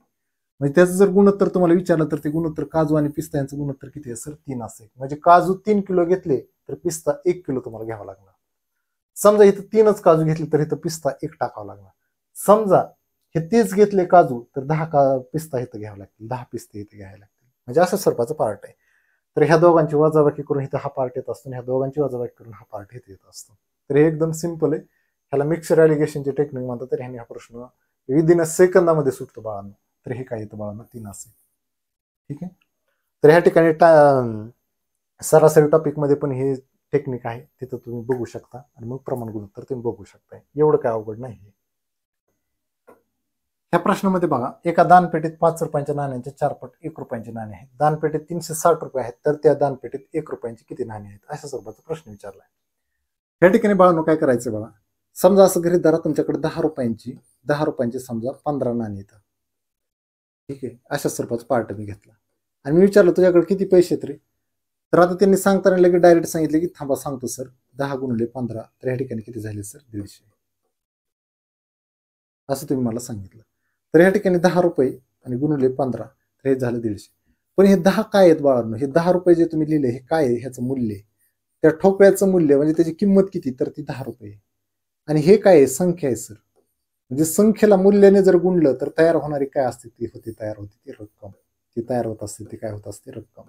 म्हणजे त्याचं जर गुणोत्तर तुम्हाला विचारलं तर ते गुणोत्तर काजू आणि पिस्ता यांचं गुणोत्तर किती आहे सर, 3 असेल. म्हणजे काजू 3 किलो घेतले तर पिस्ता 1 किलो तुम्हाला घ्यावा लागणार. समजा इथं 3च काजू घेतले तर इथं पिस्ता 1 टाकावा लागणार. समजा हे 30 घेतले काजू तर 10 पिस्ता इथं घ्यावं लागतील, 10 पिस्ते इथे घ्यावे लागतील. म्हणजे असं स्वरूपाचं पार्ट आहे. तर ह्या दोघांची वजाबाकी करून इथं हा पार्ट येत असतो, ह्या दोघांची वजाबाकी करून हा पार्ट इथे येत असतो. तर हे एकदम सिंपल आहे. ह्याला मिक्सर ॲलिगेशनची टेक्निक म्हणतात. तर ह्याने हा प्रश्न विदिन सेकंदामध्ये सुटतो बाळांनो. तर हे काय येतं बाळांनो, 3 असेल. ठीक आहे. तर ह्या ठिकाणी सरासरी टॉपिकमध्ये पण हे टेक्निक आहे, तिथं तुम्ही बघू शकता. आणि मग प्रमाण गुणोत्तर तुम्ही बघू शकता. एवढं काय अवघड नाही. ह्या प्रश्नामध्ये बघा, एका दानपेटीत 5 रुपयांच्या नाण्यांचे 4 पट 1 रुपयांचे नाणे आहेत. दानपेटीत 360 रुपये आहेत, तर त्या दानपेटीत 1 रुपयांची किती नाणी आहेत, अशा स्वरूपाचा प्रश्न विचारलाय. या ठिकाणी बाळांनो काय करायचं बघा, समजा असं गृहीत धरा तुमच्याकडे 10 रुपयांची समजा 15 नाणी येतात. ठीक आहे. अशा स्वरूपाचा पार्ट मी घेतला आणि मी विचारलं तुझ्याकडे किती पैसे आहेत रे. तर आता त्यांनी सांगताना लगेच डायरेक्ट सांगितलं की थांबा सांगतो सर, 10 गुणिले 15, तर या ठिकाणी किती झाले सर, 150. असं तुम्ही मला सांगितलं. तर या ठिकाणी 10 रुपये आणि गुणिले 15 तर हे झालं 150. पण हे 10 काय आहेत बाळांनो, हे 10 रुपये जे तुम्ही लिहिले हे काय आहे, ह्याचं मूल्य आहे. त्या ठोकळ्याचं मूल्य म्हणजे त्याची किंमत किती, तर ती 10 रुपये. आणि हे काय आहे, संख्या आहे सर. म्हणजे संख्येला मूल्याने जर गुणलं तर तयार होणारी काय असते, ती तयार होते ती रक्कम. ती तयार होत असते ती काय होत असते, रक्कम.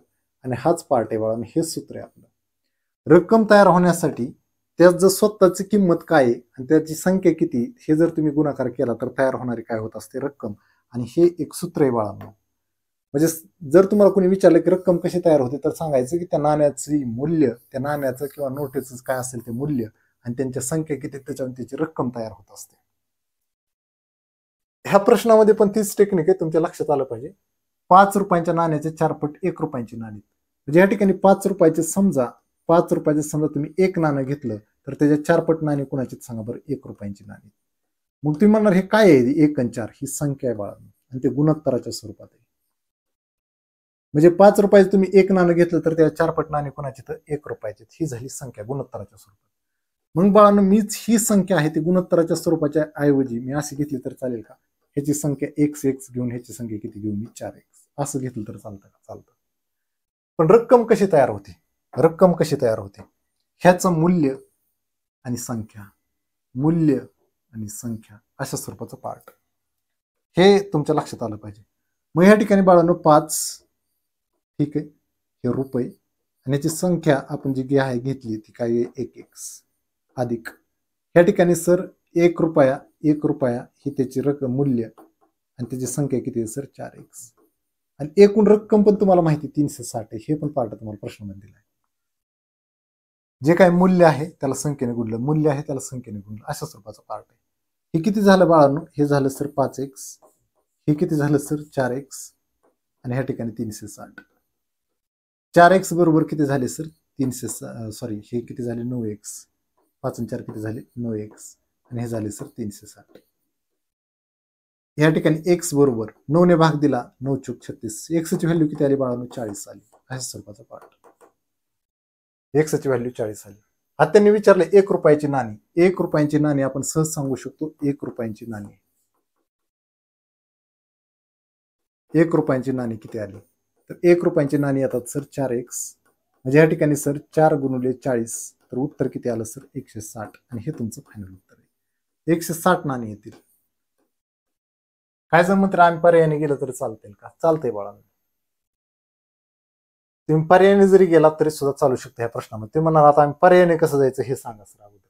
आणि हाच पार्ट आहे बाळांनो, हेच सूत्र आहे आपलं. रक्कम तयार होण्यासाठी त्यात जर स्वतःची किंमत काय आहे आणि त्याची संख्या किती हे जर तुम्ही गुणाकार केला तर तयार होणारी काय होत असते, रक्कम. आणि हे एक सूत्र आहे बाळांनो. म्हणजे जर तुम्हाला कोणी विचारलं की रक्कम कशी तयार होते तर सांगायचं की त्या नाण्याची मूल्य, त्या नाण्याचं किंवा नोटेचं काय असेल ते मूल्य आणि त्यांच्या संख्या किती त्याच्यावर त्याची रक्कम तयार होत असते. ह्या प्रश्नामध्ये पण तीच टेक्निक आहे, तुमच्या लक्षात आलं पाहिजे. 5 रुपयांच्या नाण्याचे 4 पट 1 रुपयांची नाणी. म्हणजे या ठिकाणी 5 रुपयाचे समजा, 5 रुपयाचे समजा तुम्ही 1 नाणं घेतलं तर त्याच्या 4 पट नाणी कुणाची सांगा बरं, 1 रुपयांची नाणी. मग तुम्ही म्हणणार हे काय आहे, 1 आणि 4 ही संख्या आहे बाळांनो आणि ते गुणोत्तराच्या स्वरूपात आहे. म्हणजे 5 रुपयाचे तुम्ही 1 नाणं घेतलं तर त्या 4 पट नाणी कुणाची, तर 1 रुपयाची. ही झाली संख्या गुणोत्तराच्या स्वरूपात. मग बाळांनो मीच ही संख्या आहे ती गुणोत्तराच्या स्वरूपाच्या ऐवजी मी अशी घेतली तर चालेल का, ह्याची संख्या x घेऊन ह्याची संख्या किती घेऊन मी 4x असं घेतलं तर चालतं का, चालतं. पण रक्कम कशी तयार होते, रक्कम कशी तयार होते, ह्याचं मूल्य आणि संख्या, मूल्य आणि संख्या अशा स्वरूपाचं पार्ट, हे तुमच्या लक्षात आलं पाहिजे. मग ह्या ठिकाणी बाळांनो 5, ठीक आहे, हे रुपये आणि याची संख्या आपण जी आहे घेतली ती काय आहे, 1x अधिक ह्या ठिकाणी सर 1 रुपया ही त्याची रक्कम मूल्य आणि त्याची संख्या किती आहे सर, 4x. आणि एकूण रक्कम पण तुम्हाला माहिती 360 आहे. हे पण पार्ट तुम्हाला प्रश्नामध्ये दिला आहे. जे काही मूल्य आहे त्याला संख्येने गुणलं, मूल्य आहे त्याला संख्येने गुणलं, अशा स्वरूपाचा पार्ट आहे. हे किती झालं बाळांनो? हे झालं सर 5x, हे किती झालं सर 4x, आणि ह्या ठिकाणी 360. 4x बरोबर किती झाले सर 300, सॉरी हे किती झाले 9x, 5 आणि 4 किती झाले 9x, आणि हे झाले सर 360. या ठिकाणी x बरोबर 9 ने भाग दिला, 9 चूक 36. x ची व्हॅल्यू किती आली बाळांनो? 40 आली. अशा स्वरूपाचा पार्ट. x ची व्हॅल्यू 40 आली. आता त्यांनी विचारले 1 रुपयाची नाणी. 1 रुपयाची नाणी आपण सहज सांगू शकतो 1 रुपयाची नाणी. 1 रुपयाची नाणी किती आली? तर 1 रुपयाची नाणी येतात सर 4x, म्हणजे या ठिकाणी सर 4 गुणिले 40, तर उत्तर किती आलं सर 160, आणि हे तुमचं फायनल उत्तर आहे. 160 नाणी येतील. काय जर तर आम्ही पर्यायाने गेलं तर चालतील का? चालतंय बाळांनो. तुम्ही पर्यायाने जरी गेलात तरी सुद्धा चालू शकतो ह्या प्रश्नामध्ये. तुम्ही म्हणाल आता आम्ही पर्यायाने कसं जायचं हे सांगा सर अगोदर.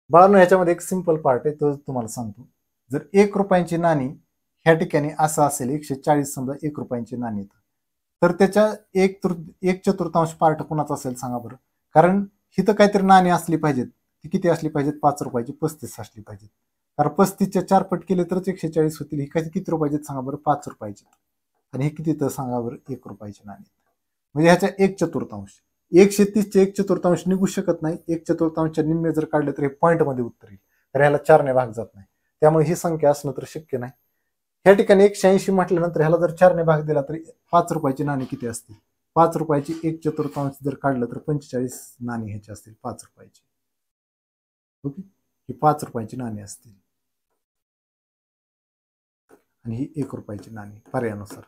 बाळांनो ह्याच्यामध्ये एक सिंपल पार्ट आहे, तो तुम्हाला सांगतो. जर 1 रुपयाची नाणी ह्या ठिकाणी असं असेल, 140 समजा 1 रुपयाची नाणी, तर त्याच्या 1/4 पार्ट कुणाचा असेल सांगा बरं. कारण हिथं काहीतरी नाणी असली पाहिजेत. ती किती असली पाहिजेत? 5 रुपयाची 35 असली पाहिजेत. कारण 35च्या 4 पट केले तरच 140 होतील. ही किती रुपयाचे सांगा बरं? 5 रुपयाचे. आणि हे किती तर सांगा बरं? 1 रुपयाची नाणी. म्हणजे ह्याच्या 1/4. 130चे 1/4 निघू शकत नाही. 1/4च्या निम्मे जर काढले तर हे पॉईंटमध्ये उत्तर येईल. तर ह्याला 4 ने भाग जात नाही. त्यामुळे ही संख्या असणं तर शक्य नाही. ह्या ठिकाणी 180 म्हटल्यानंतर ह्याला जर 4 ने भाग दिला तरी 5 रुपयाची नाणी किती असतील? 5 रुपयाची 1/4 जर काढलं तर 45 नाणी ह्याची असतील 5 रुपयाची. ओके, ही 5 रुपयाची नाणी असतील, आणि ही 1 रुपयाची नाणी पर्यायानुसार.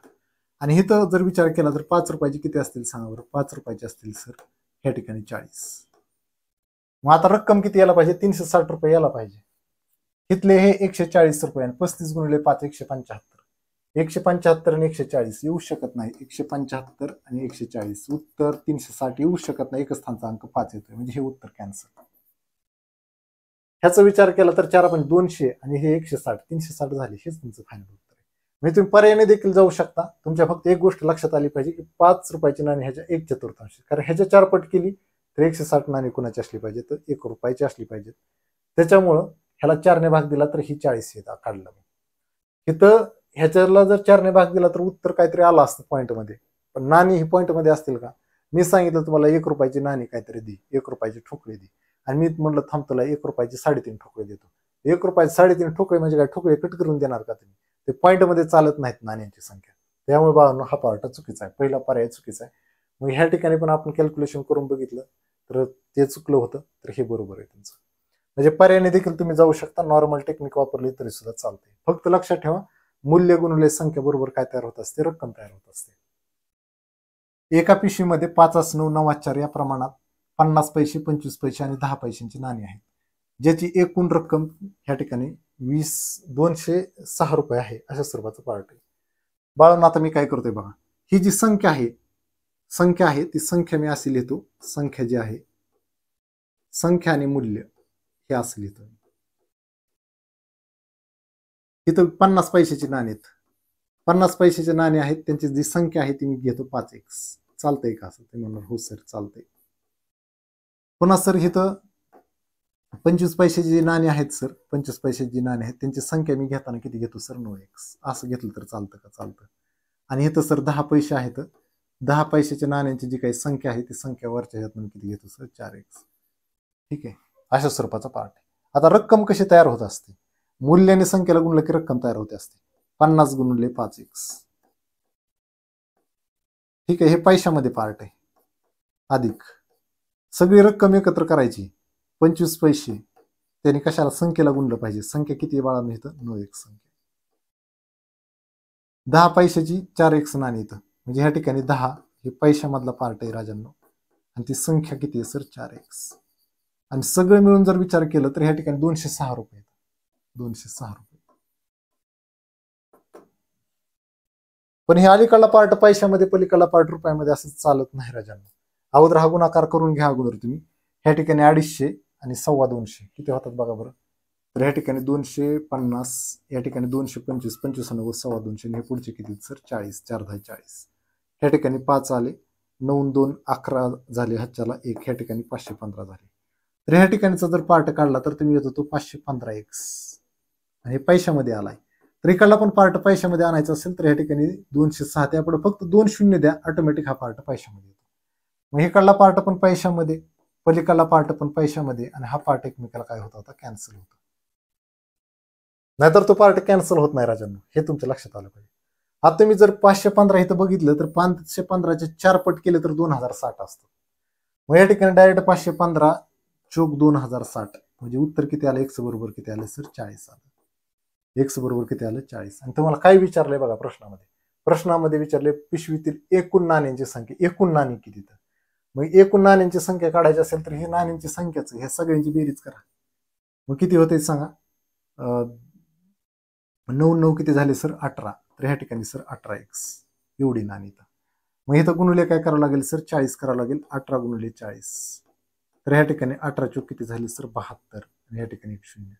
आणि इथं जर विचार केला तर 5 रुपयाची किती असतील सांगा बरं? 5 रुपयाची असतील सर ह्या ठिकाणी 40. मग आता रक्कम किती यायला पाहिजे? 360 रुपये यायला पाहिजे. इथले हे 140 रुपये, आणि 35 गुणिले 5 175. 175 आणि 140 येऊ शकत नाही. 175 आणि 140 उत्तर 360 येऊ शकत नाही. एकच स्थानचा अंक 5 येतोय, म्हणजे हे उत्तर कॅन्सल. ह्याचा विचार केला तर 4 आपण 200 आणि हे 160, 360 झाले. हेच तुमचं फायनल उत्तर आहे. म्हणजे तुम्ही पर्यायाने देखील जाऊ शकता. तुमच्या फक्त एक गोष्ट लक्षात आली पाहिजे की 5 रुपयाची नाणी ह्याच्या 1/4, कारण ह्याच्या 4 पट केली तर 160 नाणी कोणाची असली पाहिजे? तर 1 रुपयाची असली पाहिजे. त्याच्यामुळं ह्याला 4 ने भाग दिला तर ही 40 येतात काढलं. इथं ह्याच्याला जर 4 ने भाग दिला तर उत्तर काहीतरी आलं असतं पॉईंटमध्ये, पण नाणी ही पॉईंटमध्ये असतील का? मी सांगितलं तुम्हाला 1 रुपयाची नाणी काहीतरी दी, 1 रुपयाची ठोकळी दी, आणि मी म्हणलं थांब तुला 1 रुपयाची 3.5 ठोकळे देतो. 1 रुपयाची 3.5 ठोकळे म्हणजे काय? ठोकळे कट करून देणार का तुम्ही? ते पॉईंटमध्ये चालत नाहीत नाण्यांची संख्या. त्यामुळे बाळांनो हा पार्ट चुकीचा आहे. पहिला पर्याय चुकीचा आहे. मग ह्या ठिकाणी पण आपण कॅल्क्युलेशन करून बघितलं तर ते चुकलं होतं, तर हे बरोबर आहे तुमचं. म्हणजे पर्यायाने देखील तुम्ही जाऊ शकता. नॉर्मल टेक्निक वापरली तरी सुद्धा चालते. फक्त लक्षात ठेवा, मूल्य गुणिले संख्या बरोबर काय तयार होत असते? रक्कम तयार होत असते. एका पिशवीमध्ये 5, 9, 9, 4 या प्रमाणात 50 पैसे, 25 पैसे आणि 10 पैशांची नाणी आहेत, ज्याची एकूण रक्कम ह्या ठिकाणी 206 रुपये आहे. अशा स्वरूपाचं पार्ट आहे. बाळांनो आता मी काय करतोय बघा, ही जी संख्या आहे ती संख्या मी अशी लिहितो. संख्या जी आहे, संख्या आणि मूल्य हे असं लिहितो. इथं 50 पैशाची नाणी आहेत. 50 पैशाचे नाणे आहेत, त्यांची जी संख्या आहे ती मी घेतो 5x. चालतंय का असं? ते म्हणणार हो सर चालतंय. पुन्हा सर इथं 25 पैशाची जी नाणी आहेत सर, 25 पैशाची जी नाणी आहेत त्यांची संख्या मी घेताना किती घेतो सर? 9x. असं घेतलं तर चालतं का? चालतं. आणि इथं सर 10 पैसे आहेत. 10 पैशाच्या नाण्यांची जी काही संख्या आहे ती संख्या वरच्या ह्यातून किती घेतो सर? 4x. ठीक आहे, अशा स्वरूपाचा पार्ट आहे. आता रक्कम कशी तयार होत असते? मूल्याने संख्येला गुणलं की रक्कम तयार होते असते. 50 गुणिले 5x. ठीक आहे, हे पैशामध्ये पार्ट आहे. अधिक सगळी रक्कम एकत्र करायची, 25 पैसे, त्याने कशाला? संख्येला गुणलं पाहिजे. संख्या किती बाळांनो इथं? 9x संख्या. 10 पैशाची 4x नाणी इथं, म्हणजे ह्या ठिकाणी 10 हे पैशामधला पार्ट आहे राजांनो, आणि ती संख्या किती आहे सर? 4x. आणि सगळं मिळून जर विचार केलं तर ह्या ठिकाणी 206 रुपये. 206 रुपये. पण हे अलीकडला पार्ट पैशामध्ये, पलीकडला पार्ट रुपयामध्ये असं चालत नाही राजांनो. अगोदर हा गुणाकार करून घ्या अगोदर तुम्ही. ह्या ठिकाणी 250 आणि 225 किती होतात बघा बरं. तर ह्या ठिकाणी 250, या ठिकाणी 225, 25 आणि 225, हे पुढचे किती सर? 40. 4 10 40. ह्या ठिकाणी 5 आले, 9 2 11 झाले, हातच्याला 1. ह्या ठिकाणी 515 झाले. तर ह्या ठिकाणचा जर पार्ट काढला तर तुम्ही येतो तो 515x. आणि पैशामध्ये आलाय. तर इकडला पण पार्ट पैशामध्ये आणायचा असेल तर या ठिकाणी 206 त्यापुढे फक्त 2 शून्य द्या, ऑटोमॅटिक हा पार्ट पैशामध्ये येतो. मग इकडला पार्ट पण पैशामध्ये, पलीकडला पार्ट पण पैशामध्ये, आणि हा पार्ट एकमेकाला काय होता होता कॅन्सल होता. नाहीतर तो पार्ट कॅन्सल होत नाही राजांनो, हे तुमच्या लक्षात आलं पाहिजे. आता तुम्ही जर 515 इथं बघितलं तर 515चे 4 पट केले तर 2060 असतं. मग या ठिकाणी डायरेक्ट 515 चोक 2060 म्हणजे उत्तर किती आलं? एक्स बरोबर किती आलं सर? 40 आलं. एक्स बरोबर किती आलं? 40. आणि तुम्हाला काय विचारलंय बघा प्रश्नामध्ये विचारले पिशवीतील एकूण नाण्यांची संख्या. एकूण नाणी किती? तर मग एकूण नाण्यांची संख्या काढायची असेल तर ही नाण्यांची संख्याच ह्या सगळ्यांची बेरीज करा. मग किती होते सांगा? 9 9 किती झाले सर? 18. तर ह्या ठिकाणी सर 18x एवढी नाणी. मग इथं गुणुले काय करावं लागेल सर? 40 करावं लागेल. 18 गुणुले 40. तर ह्या ठिकाणी 18 चोक किती झाले सर? 72. आणि ह्या ठिकाणी 1 0.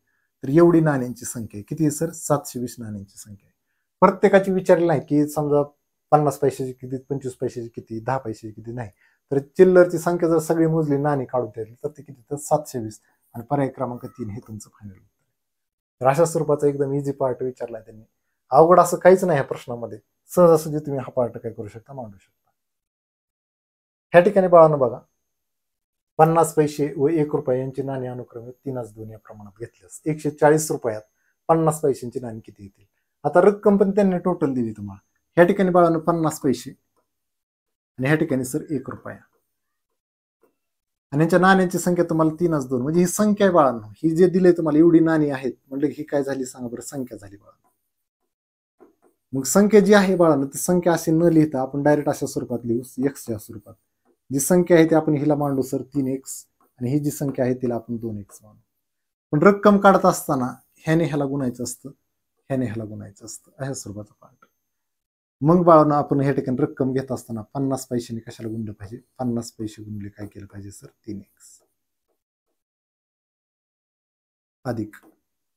तर एवढी नाण्यांची संख्या आहे. किती आहे सर? 720 नाण्यांची संख्या आहे. प्रत्येकाची विचारली नाही की समजा 50 पैशाची किती, 25 पैशाची किती, 10 पैशाची किती, नाही. तर चिल्लरची संख्या जर सगळी मोजली, नाणी काढून ठेवली तर ते किती? तर 720. आणि पर्याय क्रमांक 3 हे तुमचं फायनल उत्तर. तर अशा स्वरूपाचा एकदम इझी पार्ट विचारलाय त्यांनी. अवघड असं काहीच नाही ह्या प्रश्नामध्ये. सहजासहजी तुम्ही हा पार्ट काय करू शकता? मांडू शकता. ह्या ठिकाणी बाळांनो बघा, 50 पैसे व 1 रुपया यांची नाणी अनुक्रमे 3:2 या प्रमाणात घेतल्यास 140 रुपयात 50 पैशांची नाणी किती येतील? आता रक्कम पण त्यांनी टोटल दिली तुम्हाला. ह्या ठिकाणी बाळांनो 50 पैसे आणि ह्या ठिकाणी सर 1 रुपया आणि यांच्या नाण्यांची संख्या तुम्हाला 3:2 म्हणजे ही संख्या आहे बाळांनो. ही जे दिले तुम्हाला एवढी नाणी आहेत म्हणजे ही काय झाली सांगा बरं? संख्या झाली बाळांनो. मग संख्या जी आहे बाळांनो ती संख्या अशी न लिहिता आपण डायरेक्ट अशा स्वरूपात लिहू, एक्सच्या स्वरूपात. जी संख्या आहे ती आपण हिला मांडू सर 3x आणि ही जी संख्या आहे तिला आपण 2x मांडू. पण रक्कम काढत असताना ह्याने ह्याला गुणायचं असतं, ह्याने ह्याला गुणायचं असतं, अशा स्वरूपाचा पार्ट. मग बाळांनो आपण ह्या ठिकाणी रक्कम घेत असताना 50 पैशाने कशाला गुणलं पाहिजे? 50 पैसे गुणले काय केलं पाहिजे सर? 3x अधिक.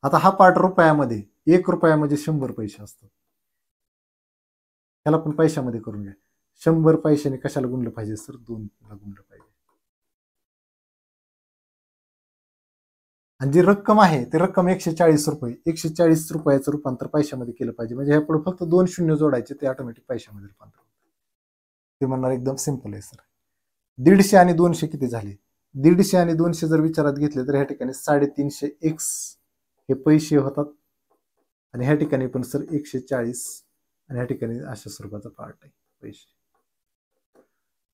आता हा पार्ट रुपयामध्ये, 1 रुपया म्हणजे 100 पैसे असतात. ह्याला पण पैशामध्ये करून घ्या. 100 पैशाने कशाला गुणलं पाहिजे सर? 2 ला गुणलं पाहिजे. आणि जी रक्कम आहे ती रक्कम 140 रुपये. 140 रुपयाचं रूपांतर पैशामध्ये केलं पाहिजे. म्हणजे ह्यापुढे फक्त 2 शून्य जोडायचे, ते ऑटोमॅटिक पैशामध्ये रूपांतर होतं. ते म्हणणार एकदम सिंपल आहे सर. 150 आणि 200 किती झाले? 150 आणि 200 जर विचारात घेतले तर ह्या ठिकाणी 350x हे पैसे होतात आणि ह्या ठिकाणी पण सर 140 आणि ह्या ठिकाणी अशा स्वरूपाचा पार्ट आहे पैसे.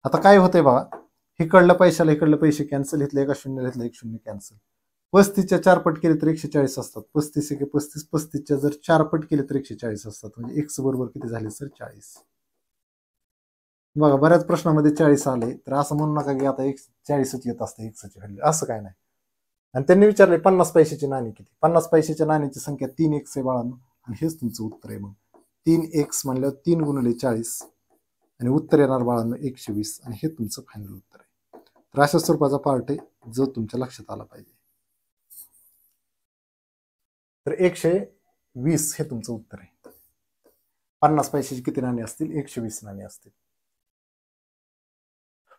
आता काय होतंय बघा, इकडल्या पैशाला इकडले पैसे कॅन्सल, इथले एका शून्य घेतलं 1 शून्य कॅन्सल. 35च्या 4 पट केले तर 140 असतात. 35 एके 35, 35च्या जर 4 पट केले तर 140 असतात. म्हणजे x बरोबर किती झाले सर? 40. बघा बऱ्याच प्रश्नामध्ये 40 आले तर असं म्हणू नका की आता 40च येत असते एक्सची व्हॅल्यू, असं काय नाही. आणि त्यांनी विचारले 50 पैशाची नाणी किती? 50 पैशाच्या नाण्याची संख्या 3x आहे बाळांनो आणि हेच तुमचं उत्तर आहे. मग 3x म्हणल्यावर 3 गुणिले 40 आणि उत्तर येणार बाळांनो 120 आणि हे तुमचं फायनल उत्तर आहे. तर अशा स्वरूपाचा पार्ट आहे जो तुमच्या लक्षात आला पाहिजे. तर 120 हे तुमचं उत्तर आहे. 50 पैशाची किती नाणी असतील? 120 नाणी असतील.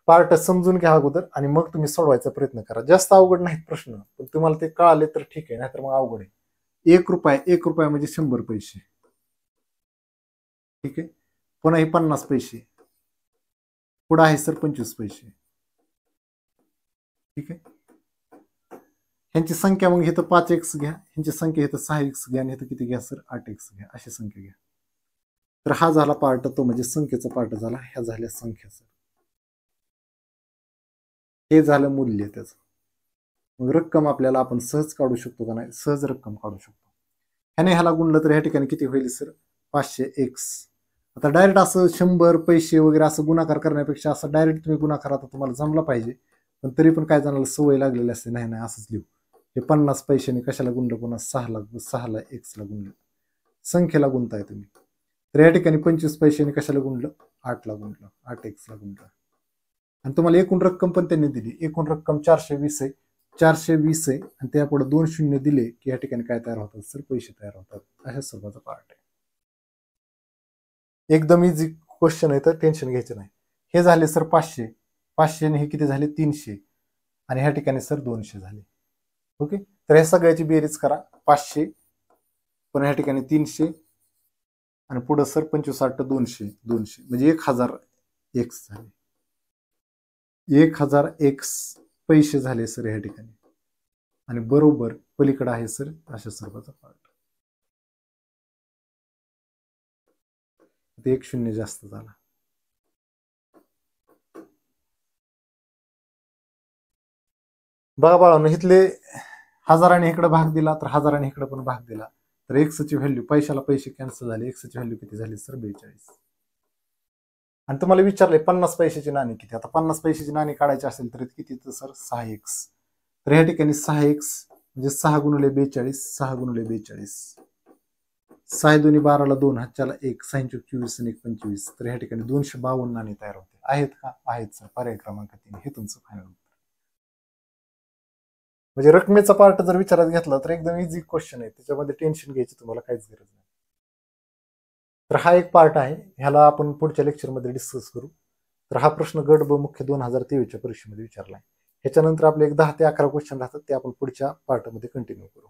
पार्ट समजून घ्या अगोदर आणि मग तुम्ही सोडवायचा प्रयत्न करा. जास्त अवघड नाहीत प्रश्न, पण तुम्हाला ते कळाले तर ठीक आहे, नाहीतर मग अवघड आहे. 1 रुपया म्हणजे 100 पैसे. ठीक आहे. पुन्हा हे 50 पैसे, पुढे आहे सर 25 पैसे. ठीक आहे. ह्यांची संख्या मग इथं 5x घ्या, ह्यांची संख्या इथं 6x घ्या आणि इथं किती घ्या सर? 8x घ्या, अशी संख्या घ्या. तर हा झाला पार्ट, तो म्हणजे संख्येचा पार्ट झाला. ह्या झाल्या संख्या सर. हे झालं मूल्य त्याचं. मग रक्कम आपल्याला आपण सहज काढू शकतो का नाही? सहज रक्कम काढू शकतो. ह्याने ह्याला गुणलं तर ह्या ठिकाणी किती होईल सर? 500x. आता डायरेक्ट असं 100 पैसे वगैरे असं गुणाकार करण्यापेक्षा असं डायरेक्ट तुम्ही गुणाकार आता तुम्हाला जमला पाहिजे, पण तरी पण काय जणाला सवय लागलेली असते, नाही नाही असंच लिहू. हे 50 पैशाने कशाला गुणलं? पुन्हा 6ला x ला गुणलं, संख्येला गुणताय तुम्ही. तर या ठिकाणी 25 पैशाने कशाला गुणलं? 8ला गुणलं, 8x ला गुणलं. आणि तुम्हाला एकूण रक्कम पण त्यांनी दिली. एकूण रक्कम 420 आहे, 420 आहे आणि त्यापुढे 2 शून्य दिले की या ठिकाणी काय तयार होतात सर? पैसे तयार होतात. अशा स्वरूपाचा पार्ट आहे. एकदम इझी क्वेश्चन आहे, तर टेन्शन घ्यायचं नाही. हे झाले सर 500, 500 हे किती झाले? 300 आणि ह्या ठिकाणी सर 200 झाले. ओके. तर हे सगळ्याची बेरीज करा. 500 पण ह्या ठिकाणी 300 आणि पुढं सर 25 8 200 200 म्हणजे 1000 एक्स झाले. 1000 एक्स पैसे झाले सर ह्या ठिकाणी. आणि बरोबर पलीकडे आहे सर अशा स्वरूपाचा पार्ट. ते 1 0 जास्त झाला. बघा बाळांनो, इथले हजाराने इकडे भाग दिला तर हजाराने इकडे पण भाग दिला तर एक्सची व्हॅल्यू, पैशाला पैसे कॅन्सल झाले, एक्सची व्हॅल्यू किती झाली सर 42. आणि तुम्हाला विचारले 50 पैशाची नाणी किती. आता 50 पैशाची नाणी काढायची असेल तर किती, तर सर 6x. तर ह्या ठिकाणी 6x म्हणजे 6 गुणिले 42, 6 गुणिले 42, 6 2 12ला 2, हातच्याला 1, 6 24 आणि 1 25. तर ह्या ठिकाणी 252 नाणी तयार होते. आहेत का? आहेत सर. पर्याय क्रमांक 3 हे तुमचं फायनल. म्हणजे रकमेचा पार्ट जर विचारात घेतला तर एकदम इझी क्वेश्चन आहे, त्याच्यामध्ये टेन्शन घ्यायची तुम्हाला काहीच गरज नाही. तर हा एक पार्ट आहे, ह्याला आपण पुढच्या लेक्चरमध्ये डिस्कस करू. तर हा प्रश्न गट ब मुख्य 2023च्या परीक्षेमध्ये विचारला आहे. ह्याच्यानंतर आपले एक 10 ते 11 क्वेश्चन राहतात, ते आपण पुढच्या पार्टमध्ये कंटिन्यू करू.